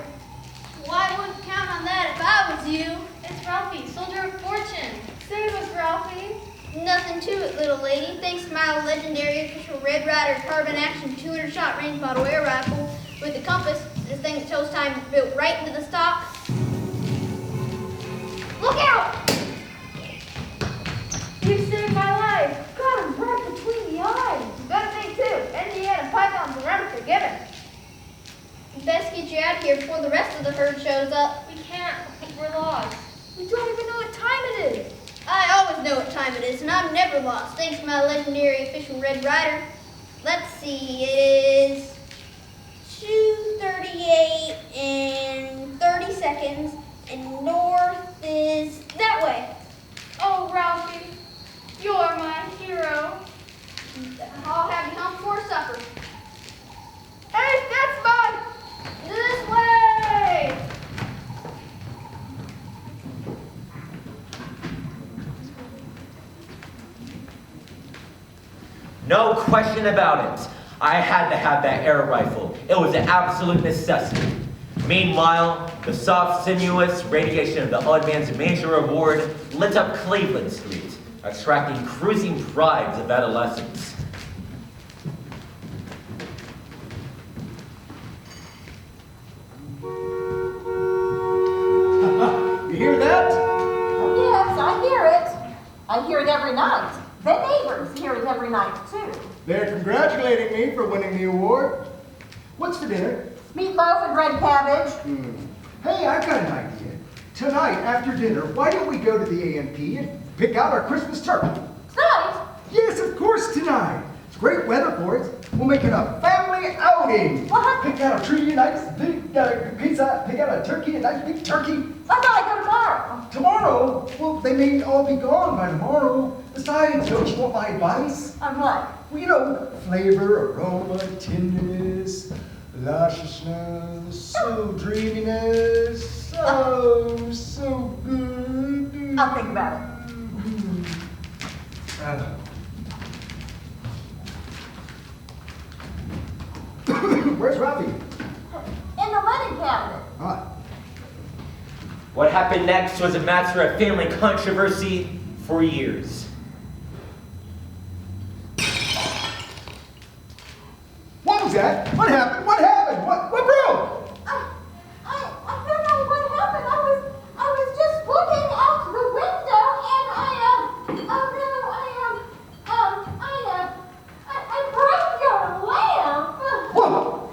[SPEAKER 8] Well, I wouldn't count on that if I was you.
[SPEAKER 6] It's Ralphie, soldier of fortune.
[SPEAKER 9] Save us, Ralphie.
[SPEAKER 8] Nothing to it, little lady. Thanks to my legendary official Red Ryder carbine action 200 shot range model air rifle with the compass, this thing that shows time built right into the stock. Look out!
[SPEAKER 9] You saved my life. Got him right between the eyes. Good thing too. Indiana pythons are unforgiving.
[SPEAKER 8] Best get you out of here before the rest of the herd shows up.
[SPEAKER 6] We can't. We're lost.
[SPEAKER 2] We don't even know what time it is.
[SPEAKER 8] I always know what time it is, and I'm never lost, thanks to my legendary official Red Ryder. Let's see, it is 2:38 and 30 seconds, and north is that way.
[SPEAKER 6] Oh, Ralphie, you're my hero.
[SPEAKER 8] I'll have you home before supper.
[SPEAKER 9] Hey, that's mine. This way.
[SPEAKER 1] No question about it. I had to have that air rifle. It was an absolute necessity. Meanwhile, the soft, sinuous radiation of the odd man's major award lit up Cleveland Street, attracting cruising prides of adolescents.
[SPEAKER 4] congratulating me for winning the award. What's for dinner?
[SPEAKER 3] Meatloaf and red cabbage.
[SPEAKER 4] Hey, I've got an idea. Tonight, after dinner, why don't we go to the A&P and pick out our Christmas turkey?
[SPEAKER 3] Tonight?
[SPEAKER 4] Yes, of course, tonight. It's great weather for it. We'll make it a family outing.
[SPEAKER 3] What?
[SPEAKER 4] Pick out a tree, a nice big pizza. Pick out a turkey, a nice big turkey.
[SPEAKER 3] I thought I'd go tomorrow.
[SPEAKER 4] Tomorrow? Well, they may all be gone by tomorrow. Besides, don't you want my advice?
[SPEAKER 3] On what?
[SPEAKER 4] Well, you know, flavor, aroma, tenderness, lusciousness, so dreaminess, so good.
[SPEAKER 3] I'll think about it.
[SPEAKER 4] Where's Ralphie?
[SPEAKER 3] In the linen cabinet.
[SPEAKER 4] Ah,
[SPEAKER 1] What happened next was a matter of family controversy for years.
[SPEAKER 4] what was that? What happened? What happened? What broke?
[SPEAKER 3] I don't know what happened. I was just looking out the window and I broke your lamp.
[SPEAKER 4] Whoa!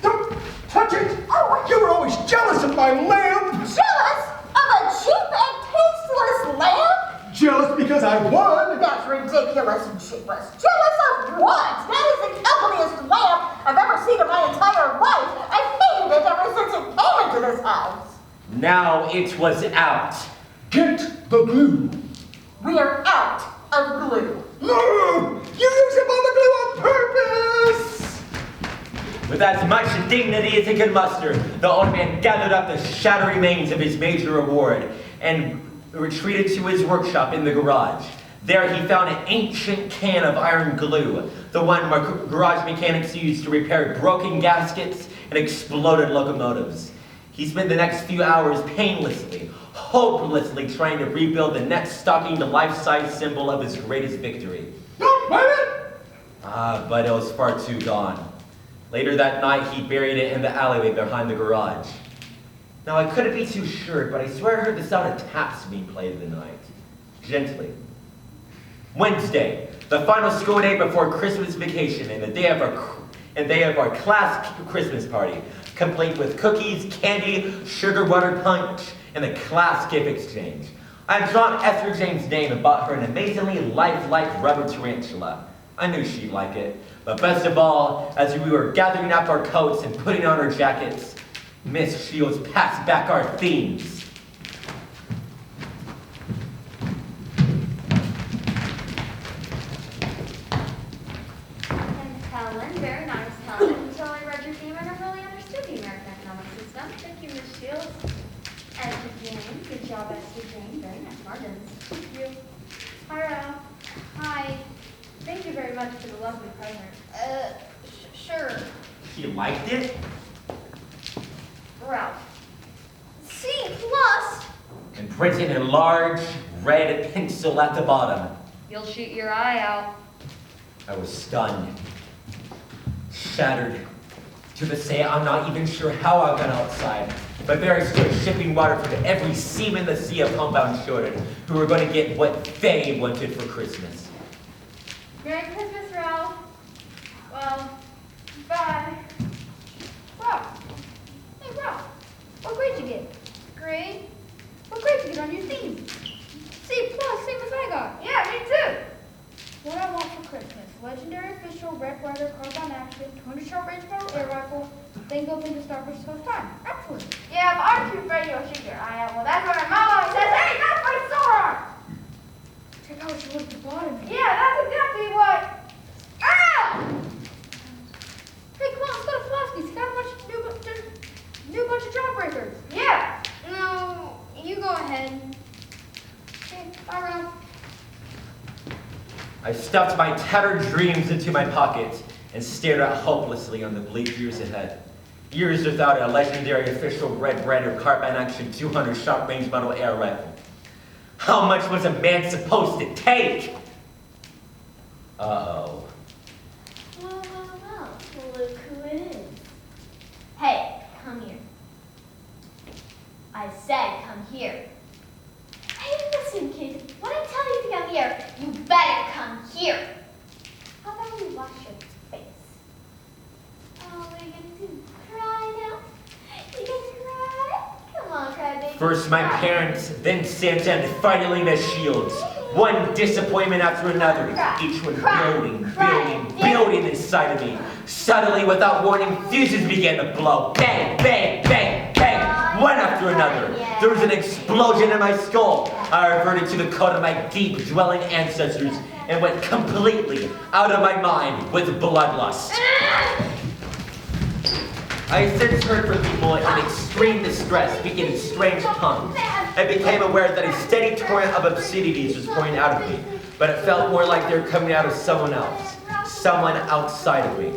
[SPEAKER 4] Don't touch it!
[SPEAKER 3] Oh,
[SPEAKER 4] You were always jealous of my lamp!
[SPEAKER 3] jealous of a cheap and tasteless lamp?
[SPEAKER 4] Jealous because I won!
[SPEAKER 3] That's ridiculous and cheapless. Jealous of what? That is the ugliest lamp I've ever seen in my entire life. I've hated it ever since it came into this house.
[SPEAKER 1] Now it was out.
[SPEAKER 4] Get the glue!
[SPEAKER 3] We're out of glue.
[SPEAKER 4] No! You used up all the glue on purpose!
[SPEAKER 1] With as much dignity as he could muster, the old man gathered up the shattered remains of his major award and retreated to his workshop in the garage. There he found an ancient can of iron glue, the one garage mechanics used to repair broken gaskets and exploded locomotives. He spent the next few hours painlessly, hopelessly trying to rebuild the next stocking life-size symbol of his greatest victory.
[SPEAKER 4] Don't wait it!
[SPEAKER 1] But it was far too gone. Later that night, he buried it in the alleyway behind the garage. Now, I couldn't be too sure, but I swear I heard the sound of taps being played in the night. Gently. Wednesday, the final school day before Christmas vacation and the day of our class Christmas party, complete with cookies, candy, sugar water punch, and the class gift exchange. I had drawn Esther Jane's name and bought her an amazingly lifelike rubber tarantula. I knew she'd like it. But best of all, as we were gathering up our coats and putting on our jackets, Miss Shields passed back our themes.
[SPEAKER 7] And Helen, very nice, Helen, until I read your theme and I really understood the American economic system. Thank you, Miss Shields. Esther Jane, good job, Esther Jane. Very nice margins.
[SPEAKER 9] Thank you. Hi, Ralph. Hi. Thank you very much for the lovely present.
[SPEAKER 8] Sure.
[SPEAKER 1] She liked it?
[SPEAKER 9] Ralph.
[SPEAKER 8] C plus.
[SPEAKER 1] And printed in large red pencil at the bottom.
[SPEAKER 7] You'll shoot your eye out.
[SPEAKER 1] I was stunned, shattered. To this day, I'm not even sure how I got outside, but there I stood shipping water for every seaman the sea of homebound children who were going to get what they wanted for Christmas.
[SPEAKER 9] Merry Christmas, Ralph. Well, bye. Ralph. Hey, Ralph. What grade did you get? Grade? What grade did you get on your theme?
[SPEAKER 8] C plus, same as I got.
[SPEAKER 9] Yeah, me too. What I want for Christmas: legendary official Red Ryder carbine action, 200 shot range model air rifle, then goes into Starfish first time. Excellent. Yeah, but I'm too afraid you'll shoot your eye out. Well, that's what my mom always says. Hey, that's my sword! Check out what you look at the bottom. Yeah, that's exactly what. Ah!
[SPEAKER 8] Hey, come on, let's go to Pulaski's. He's got a bunch of new bunch of jawbreakers.
[SPEAKER 9] Yeah.
[SPEAKER 8] No, you go ahead. Okay, bye, Ralph.
[SPEAKER 1] I stuffed my tattered dreams into my pocket and stared out hopelessly on the bleak years ahead. Years without a legendary official Red Ryder carbine action 200 shot range model air rifle. How much was a man supposed to take? Uh-oh.
[SPEAKER 5] Well, look who it is. Hey, come here. I said come here. Hey, listen, kid. When I tell you to come here, you better come here.
[SPEAKER 1] First my parents, then Santa, and finally the shields. One disappointment after another, each one building inside of me. Suddenly, without warning, fuses began to blow. Bang, bang, bang, bang, one after another. There was an explosion in my skull. I reverted to the code of my deep dwelling ancestors and went completely out of my mind with bloodlust. I since heard from people in extreme distress speaking in strange tongues. I became aware that a steady torrent of obscenities was pouring out of me, but it felt more like they were coming out of someone else, someone outside of me.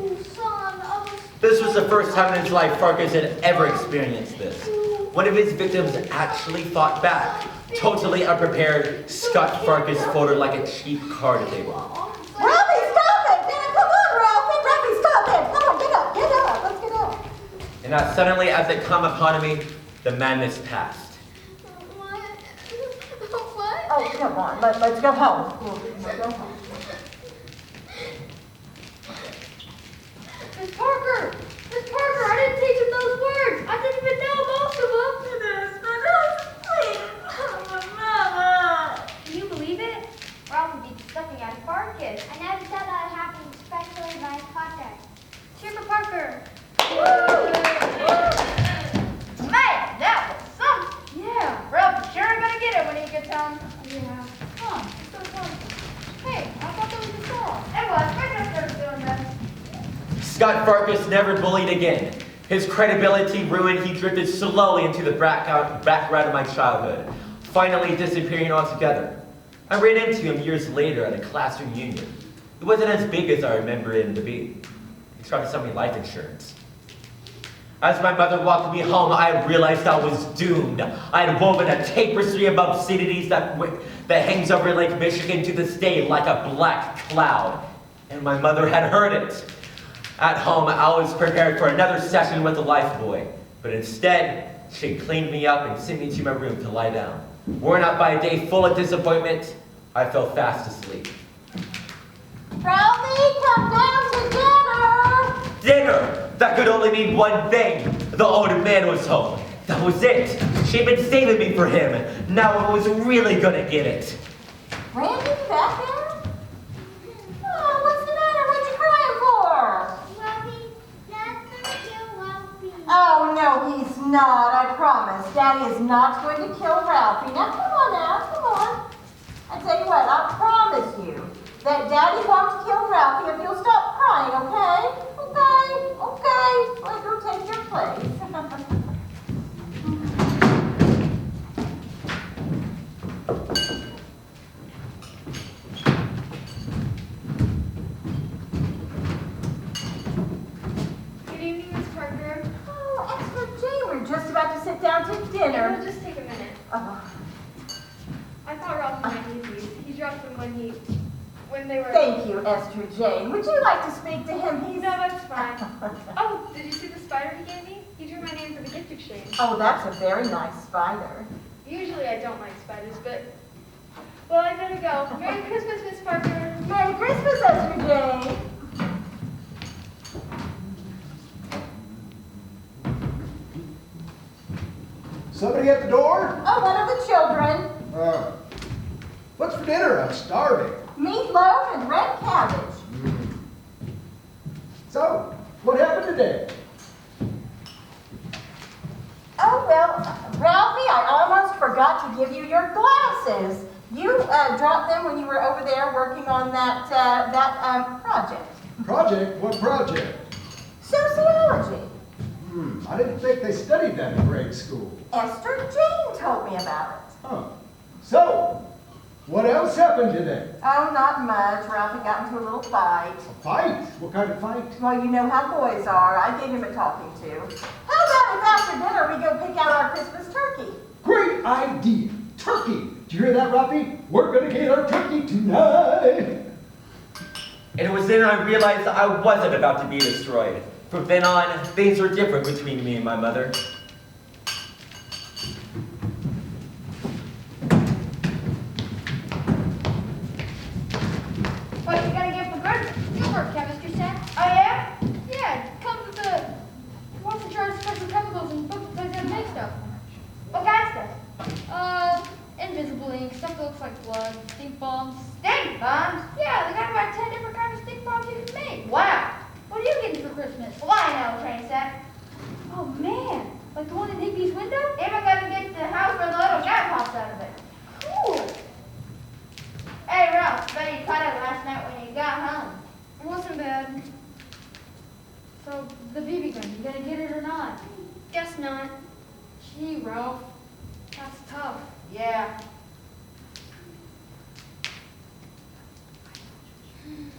[SPEAKER 1] This was the first time in his life Farkas had ever experienced this. One of his victims actually fought back. Totally unprepared, Scott Farkas folded like a cheap card table.
[SPEAKER 3] Ralphie, stop it! Dad, come on, Ralphie! Ralphie, stop it! Come on, get up, let's get up.
[SPEAKER 1] And as suddenly as it come upon me, the madness passed.
[SPEAKER 8] What?
[SPEAKER 3] Oh, come on, let's go home. Let's go home.
[SPEAKER 9] Miss Parker! Miss Parker, I didn't teach him those words. I didn't even know most of them.
[SPEAKER 3] Mama!
[SPEAKER 9] Can you believe it?
[SPEAKER 5] Ralph would be stuffing out of Farkas. I never thought that would happen, especially in my contact.
[SPEAKER 9] Cheer for Parker.
[SPEAKER 2] Man, that was something.
[SPEAKER 9] Yeah.
[SPEAKER 2] Ralph's sure gonna get it when he gets home.
[SPEAKER 9] Yeah. Huh. So fun. Hey, I thought that was a song.
[SPEAKER 2] It was. My sister's doing this.
[SPEAKER 1] Scott Farkas never bullied again. His credibility ruined, he drifted slowly into the background of my childhood, finally disappearing altogether. I ran into him years later at a class reunion. It wasn't as big as I remember it to be. He tried to sell me life insurance. As my mother walked me home, I realized I was doomed. I had woven a tapestry of obscenities that hangs over Lake Michigan to this day like a black cloud. And my mother had heard it. At home, I was prepared for another session with the lifebuoy, but instead, she cleaned me up and sent me to my room to lie down. Worn out by a day full of disappointment, I fell fast asleep.
[SPEAKER 3] Ralphie, come down to dinner!
[SPEAKER 1] Dinner! That could only mean one thing. The old man was home. That was it. She'd been saving me for him. Now I was really gonna get it.
[SPEAKER 3] Randy, back there? Oh, what's the matter? What you crying for?
[SPEAKER 5] Ralphie, Dad's gonna kill Ralphie.
[SPEAKER 3] Oh, no, he's not, I promise. Daddy is not going to kill Ralphie. Now, come on. I tell you what, I promise you that Daddy won't kill Ralphie if you'll stop crying, okay? Okay. Well, go take your place.
[SPEAKER 6] Good evening, Miss Parker.
[SPEAKER 3] Oh, Esther Jane, we're just about to sit down to
[SPEAKER 6] It'll
[SPEAKER 3] dinner.
[SPEAKER 6] just take a minute.
[SPEAKER 3] Oh,
[SPEAKER 6] I thought Ralph might need these. He dropped them when they were.
[SPEAKER 3] thank you, Esther Jane. Would you like to speak to him?
[SPEAKER 6] No, that's fine. Oh, did you see the spider he gave me? He drew my name for the gift exchange.
[SPEAKER 3] Oh, that's a very nice spider.
[SPEAKER 6] Usually I don't like spiders, but well, I better go. Merry Christmas, Miss Parker.
[SPEAKER 3] Merry Christmas, Esther Jane.
[SPEAKER 4] Somebody at the door?
[SPEAKER 3] Oh, one of the children.
[SPEAKER 4] What's for dinner? I'm starving.
[SPEAKER 3] Meatloaf and red cabbage.
[SPEAKER 4] So, what happened today?
[SPEAKER 3] Oh, well, Ralphie, I almost forgot to give you your glasses. You dropped them when you were over there working on that project.
[SPEAKER 4] Project? What project?
[SPEAKER 3] Sociology.
[SPEAKER 4] I didn't think they studied that in grade school.
[SPEAKER 3] Esther Jane told me about it.
[SPEAKER 4] Huh. So, what else happened today?
[SPEAKER 3] Oh, not much. Ralphie got into a little fight.
[SPEAKER 4] A fight? What kind of fight?
[SPEAKER 3] Well, you know how boys are. I gave him a talking to. How about if after dinner we go pick out our Christmas turkey?
[SPEAKER 4] Great idea! Turkey! Did you hear that, Ralphie? We're gonna get our turkey tonight!
[SPEAKER 1] And it was then I realized I wasn't about to be destroyed. From then on, things were different between me and my mother.
[SPEAKER 9] What are you gonna get for Christmas?
[SPEAKER 2] Your work, chemistry set.
[SPEAKER 9] Oh, yeah? Yeah, it comes with the wants to charge special chemicals and books that make stuff.
[SPEAKER 2] What kind of stuff?
[SPEAKER 8] Guess not.
[SPEAKER 9] Gee, Ralph, that's tough. Yeah.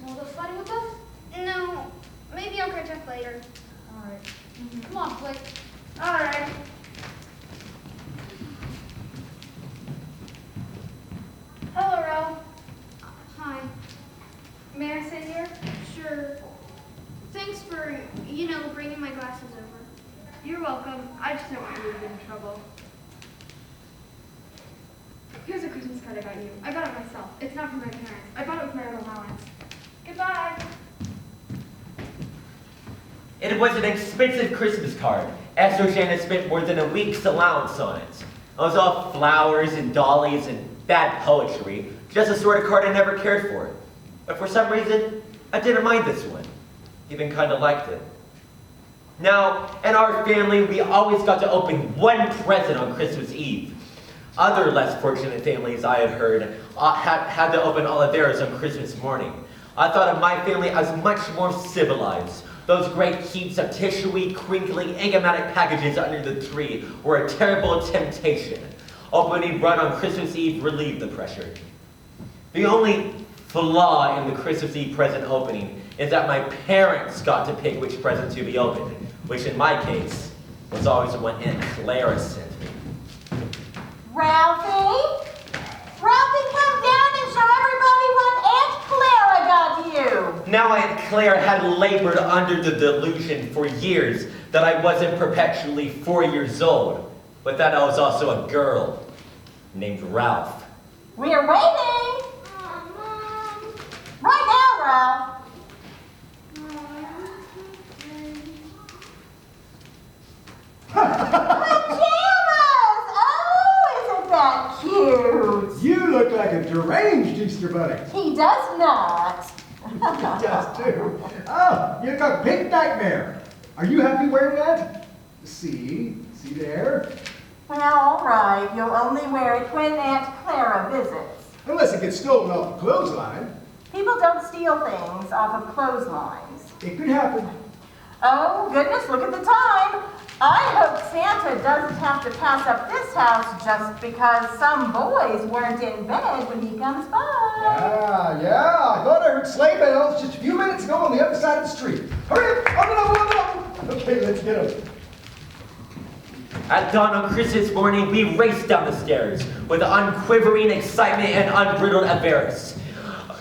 [SPEAKER 9] Want to go sledding with us?
[SPEAKER 8] No, maybe I'll catch up later.
[SPEAKER 9] All right. Come on, Flick.
[SPEAKER 3] All right.
[SPEAKER 9] Hello, Ralph.
[SPEAKER 8] Hi.
[SPEAKER 9] May I sit here?
[SPEAKER 8] Sure. Thanks for, bringing my glasses over.
[SPEAKER 9] You're welcome. I just don't want you to get in trouble. Here's a Christmas card I got you. I got it myself. It's not from my parents. I bought it with my own allowance. Goodbye.
[SPEAKER 1] It was an expensive Christmas card. Esther Shannon spent more than a week's allowance on it. It was all flowers and dollies and bad poetry. Just the sort of card I never cared for. But for some reason, I didn't mind this one. Even kind of liked it. Now, in our family, we always got to open one present on Christmas Eve. Other less fortunate families, I had heard, had to open all of theirs on Christmas morning. I thought of my family as much more civilized. Those great heaps of tissuey, crinkly, enigmatic packages under the tree were a terrible temptation. Opening bread on Christmas Eve relieved the pressure. The only flaw in the Christmas Eve present opening is that my parents got to pick which present to be opened, which in my case was always the one Aunt Clara sent me.
[SPEAKER 3] Ralphie? Ralphie, come down and show everybody what Aunt Clara got you.
[SPEAKER 1] Now Aunt Claire had labored under the delusion for years that I wasn't perpetually 4 years old, but that I was also a girl named Ralph.
[SPEAKER 3] We're waiting.
[SPEAKER 8] Mom.
[SPEAKER 3] Right now, Ralph. Pajamas! Oh, isn't that cute?
[SPEAKER 4] You look like a deranged Easter bunny.
[SPEAKER 3] He does not.
[SPEAKER 4] He does too. Oh, you look like a pink nightmare. Are you happy wearing that? See there?
[SPEAKER 3] Well, all right. You'll only wear it when Aunt Clara visits.
[SPEAKER 4] Unless it gets stolen off the clothesline.
[SPEAKER 3] People don't steal things off of clotheslines.
[SPEAKER 4] It could happen.
[SPEAKER 3] Oh, goodness, look at the time. I hope Santa doesn't have to pass up this house just because some boys weren't in bed when he comes by.
[SPEAKER 4] Yeah. I thought I heard sleigh bells just a few minutes ago on the other side of the street. Hurry up! Up. Okay, let's get them.
[SPEAKER 1] At dawn on Christmas morning, we raced down the stairs with unquivering excitement and unbridled avarice.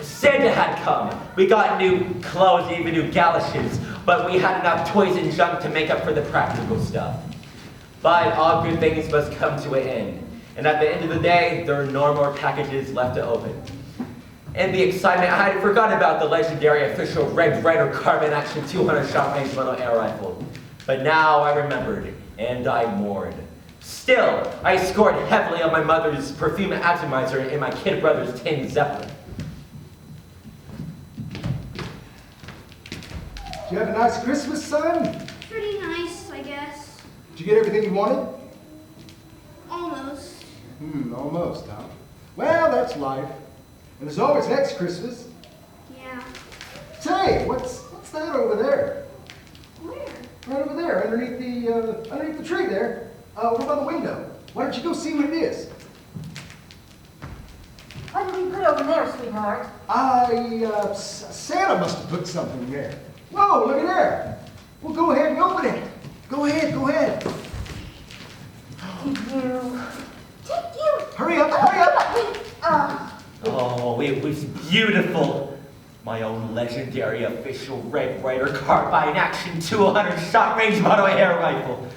[SPEAKER 1] Santa had come. We got new clothes, even new galoshes, but we had enough toys and junk to make up for the practical stuff. But all good things must come to an end, and at the end of the day, there are no more packages left to open. In the excitement, I had forgotten about the legendary official Red Ryder Carbine Action 200 shot range model air rifle. But now I remembered, and I mourned. Still, I scored heavily on my mother's perfume atomizer and my kid brother's tin Zeppelin.
[SPEAKER 4] Did you have a nice Christmas, son?
[SPEAKER 8] Pretty nice, I guess.
[SPEAKER 4] Did you get everything you wanted?
[SPEAKER 8] Almost.
[SPEAKER 4] Almost, huh? Well, that's life. And there's always next Christmas.
[SPEAKER 8] Yeah.
[SPEAKER 4] Say, what's that over there?
[SPEAKER 8] Where?
[SPEAKER 4] Right over there, underneath the tree there, over by the window. Why don't you go see what it is?
[SPEAKER 3] What did we put over there, sweetheart?
[SPEAKER 4] Santa must have put something there. Whoa, look at there. Well, go ahead and open it. Go ahead.
[SPEAKER 3] Did you?
[SPEAKER 4] Hurry up.
[SPEAKER 1] Oh, it was beautiful. My own legendary official Red Ryder Carbine Action 200 shot range model air rifle.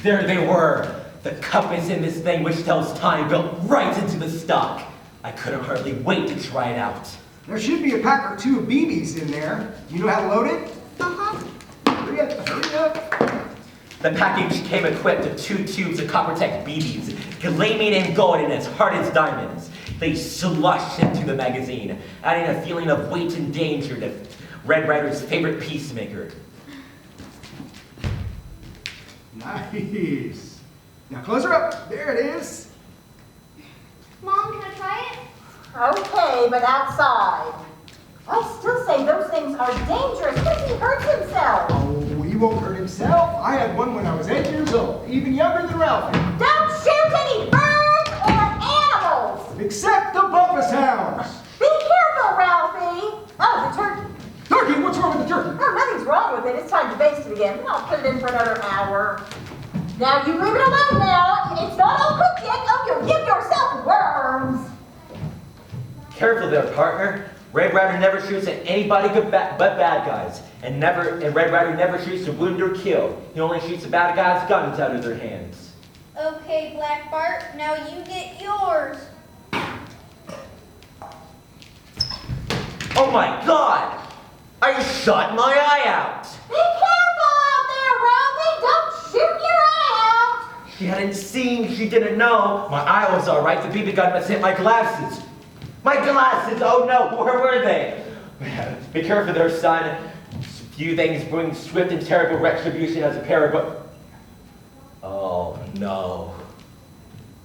[SPEAKER 1] There they were, the compass in this thing which tells time built right into the stock. I couldn't hardly wait to try it out.
[SPEAKER 4] There should be a pack or two of BBs in there. You know how to load it?
[SPEAKER 8] Uh-huh.
[SPEAKER 4] Hurry up.
[SPEAKER 1] The package came equipped with 2 tubes of Coppertech BBs, gleaming in gold and as hard as diamonds. They slushed into the magazine, adding a feeling of weight and danger to Red Ryder's favorite peacemaker.
[SPEAKER 4] Nice. Now close her up. There it is.
[SPEAKER 8] Mom, can I try it?
[SPEAKER 3] Okay, but outside. I still say those things are dangerous. What if he hurts himself?
[SPEAKER 4] Oh, he won't hurt himself. I had one when I was 8 years old, even younger than Ralphie.
[SPEAKER 3] Don't shoot any birds or animals!
[SPEAKER 4] Except the Bumpus hounds.
[SPEAKER 3] Be careful, Ralphie! Oh, the turkey.
[SPEAKER 4] Turkey, what's wrong with the turkey?
[SPEAKER 3] Oh, nothing's wrong with it. It's time to baste it again. I'll put it in for another hour. Now, you leave it alone now. It's not all cooked yet. Oh, you'll give yourself worms.
[SPEAKER 1] Careful there, partner. Red Rider never shoots at anybody but bad guys. And Red Rider never shoots to wound or kill. He only shoots the bad guys' guns out of their hands.
[SPEAKER 8] Okay, Black Bart, now you get yours.
[SPEAKER 1] Oh my God! I shot my eye out!
[SPEAKER 3] Be careful out there, Ralphie. Don't shoot your eye out.
[SPEAKER 1] She hadn't seen, she didn't know. My eye was all right. The BB gun must hit my glasses. My glasses! Oh no, where were they? Be careful there, son. Few things bring swift and terrible retribution as a pair of... Oh no.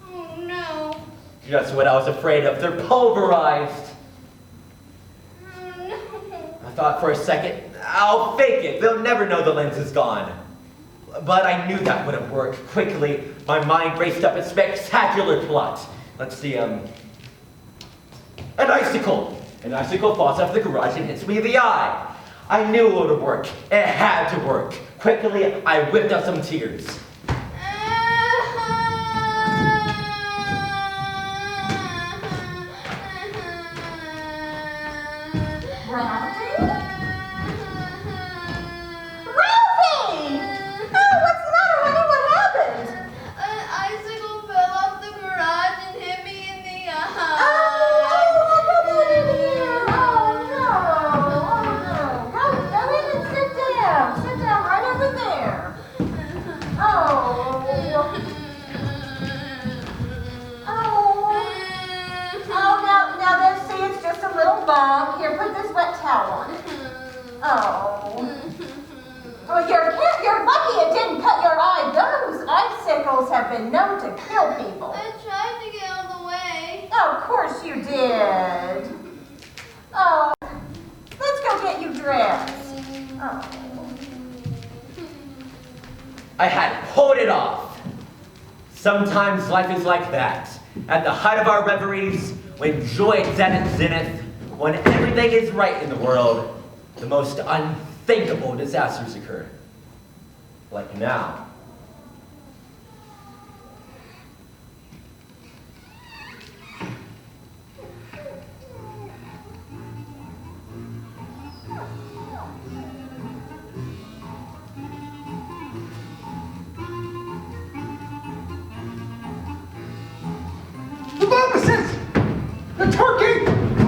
[SPEAKER 8] Oh no.
[SPEAKER 1] Just what I was afraid of. They're pulverized.
[SPEAKER 8] Oh no.
[SPEAKER 1] I thought for a second, I'll fake it. They'll never know the lens is gone. But I knew that wouldn't work. Quickly, my mind raced up a spectacular plot. Let's see, an icicle. An icicle falls off the garage and hits me in the eye. I knew it would work. It had to work. Quickly, I whipped up some tears.
[SPEAKER 3] Ralphie? Ralphie! Oh, what's the matter, honey? What happened?
[SPEAKER 8] An icicle fell off the garage and hit me in the eye.
[SPEAKER 3] Go in and sit down. Sit down right over there. Oh. Now then, see, it's just a little bump. Here, put this wet towel on it. Oh. Well, you're lucky it didn't cut your eye. Those icicles have been known to kill people.
[SPEAKER 8] I tried to get out of the way.
[SPEAKER 3] Oh, of course you did. Oh, let's go get you dressed. Oh.
[SPEAKER 1] I had pulled it off. Sometimes life is like that. At the height of our reveries, when joy is at its zenith, when everything is right in the world, the most unthinkable disasters occur. Like now.
[SPEAKER 4] The Bumpuses! The turkey!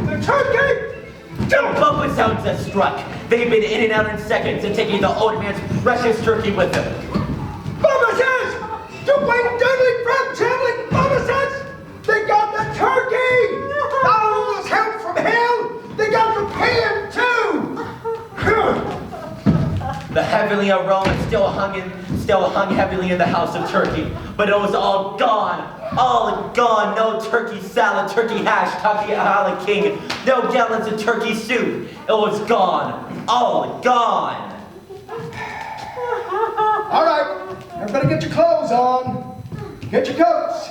[SPEAKER 4] The turkey!
[SPEAKER 1] The Bumpus hounds have struck. They've been in and out in seconds and taking the old man's precious turkey with them.
[SPEAKER 4] Bumpuses! You Wayne Dudley from traveling Bumpuses! They got the turkey! All those help from hell! They got the pan too!
[SPEAKER 1] The heavenly aroma still hung heavily in the house of turkey, but it was all gone. All gone. No turkey salad, turkey hash, turkey a la king. No gallons of turkey soup. It was gone. All gone.
[SPEAKER 4] All right, everybody get your clothes on. Get your coats.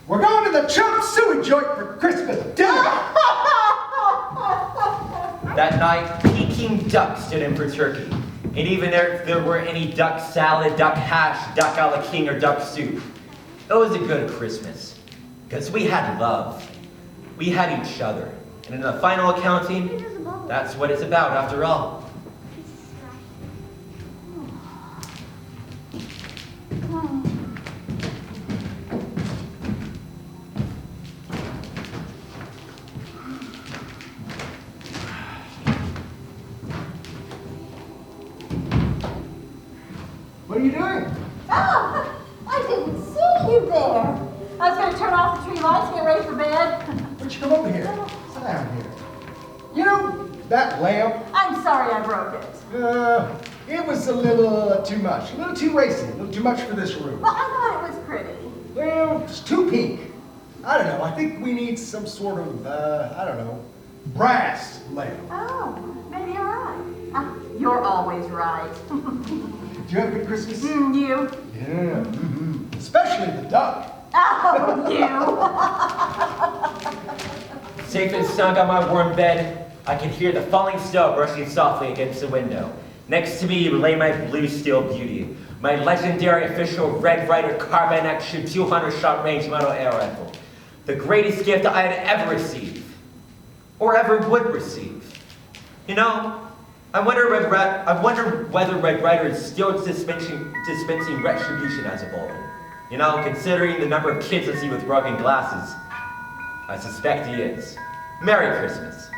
[SPEAKER 4] We're going to the chump suey joint for Christmas dinner.
[SPEAKER 1] That night, Peking duck stood in for turkey. And even if there were any duck salad, duck hash, duck a la king, or duck soup, it was a good Christmas. Because we had love. We had each other. And in the final accounting, that's what it's about after all.
[SPEAKER 4] What are you doing?
[SPEAKER 3] Oh, I didn't see you there. I was going to turn off the tree lights and get ready for bed.
[SPEAKER 4] Why'd you come over here? Sit down here. You know, that lamp,
[SPEAKER 3] I'm sorry I broke it.
[SPEAKER 4] it was a little too much. A little too racy. A little too much for this room.
[SPEAKER 3] Well, I thought it was pretty.
[SPEAKER 4] Well, it's too pink. I don't know. I think we need some sort of, I don't know, brass lamp.
[SPEAKER 3] Oh, maybe you're right. You're always right.
[SPEAKER 4] you have a good Christmas?
[SPEAKER 3] You.
[SPEAKER 4] Yeah, especially the duck.
[SPEAKER 3] Oh, you.
[SPEAKER 1] Safe and snug on my warm bed, I can hear the falling snow brushing softly against the window. Next to me lay my blue steel beauty, my legendary official Red Ryder carbine action 200-shot range model air rifle. The greatest gift I had ever received, or ever would receive. You know, I wonder whether Red Ryder is still dispensing retribution as a Bolton. You know, considering the number of kids I see with broken glasses, I suspect he is. Merry Christmas.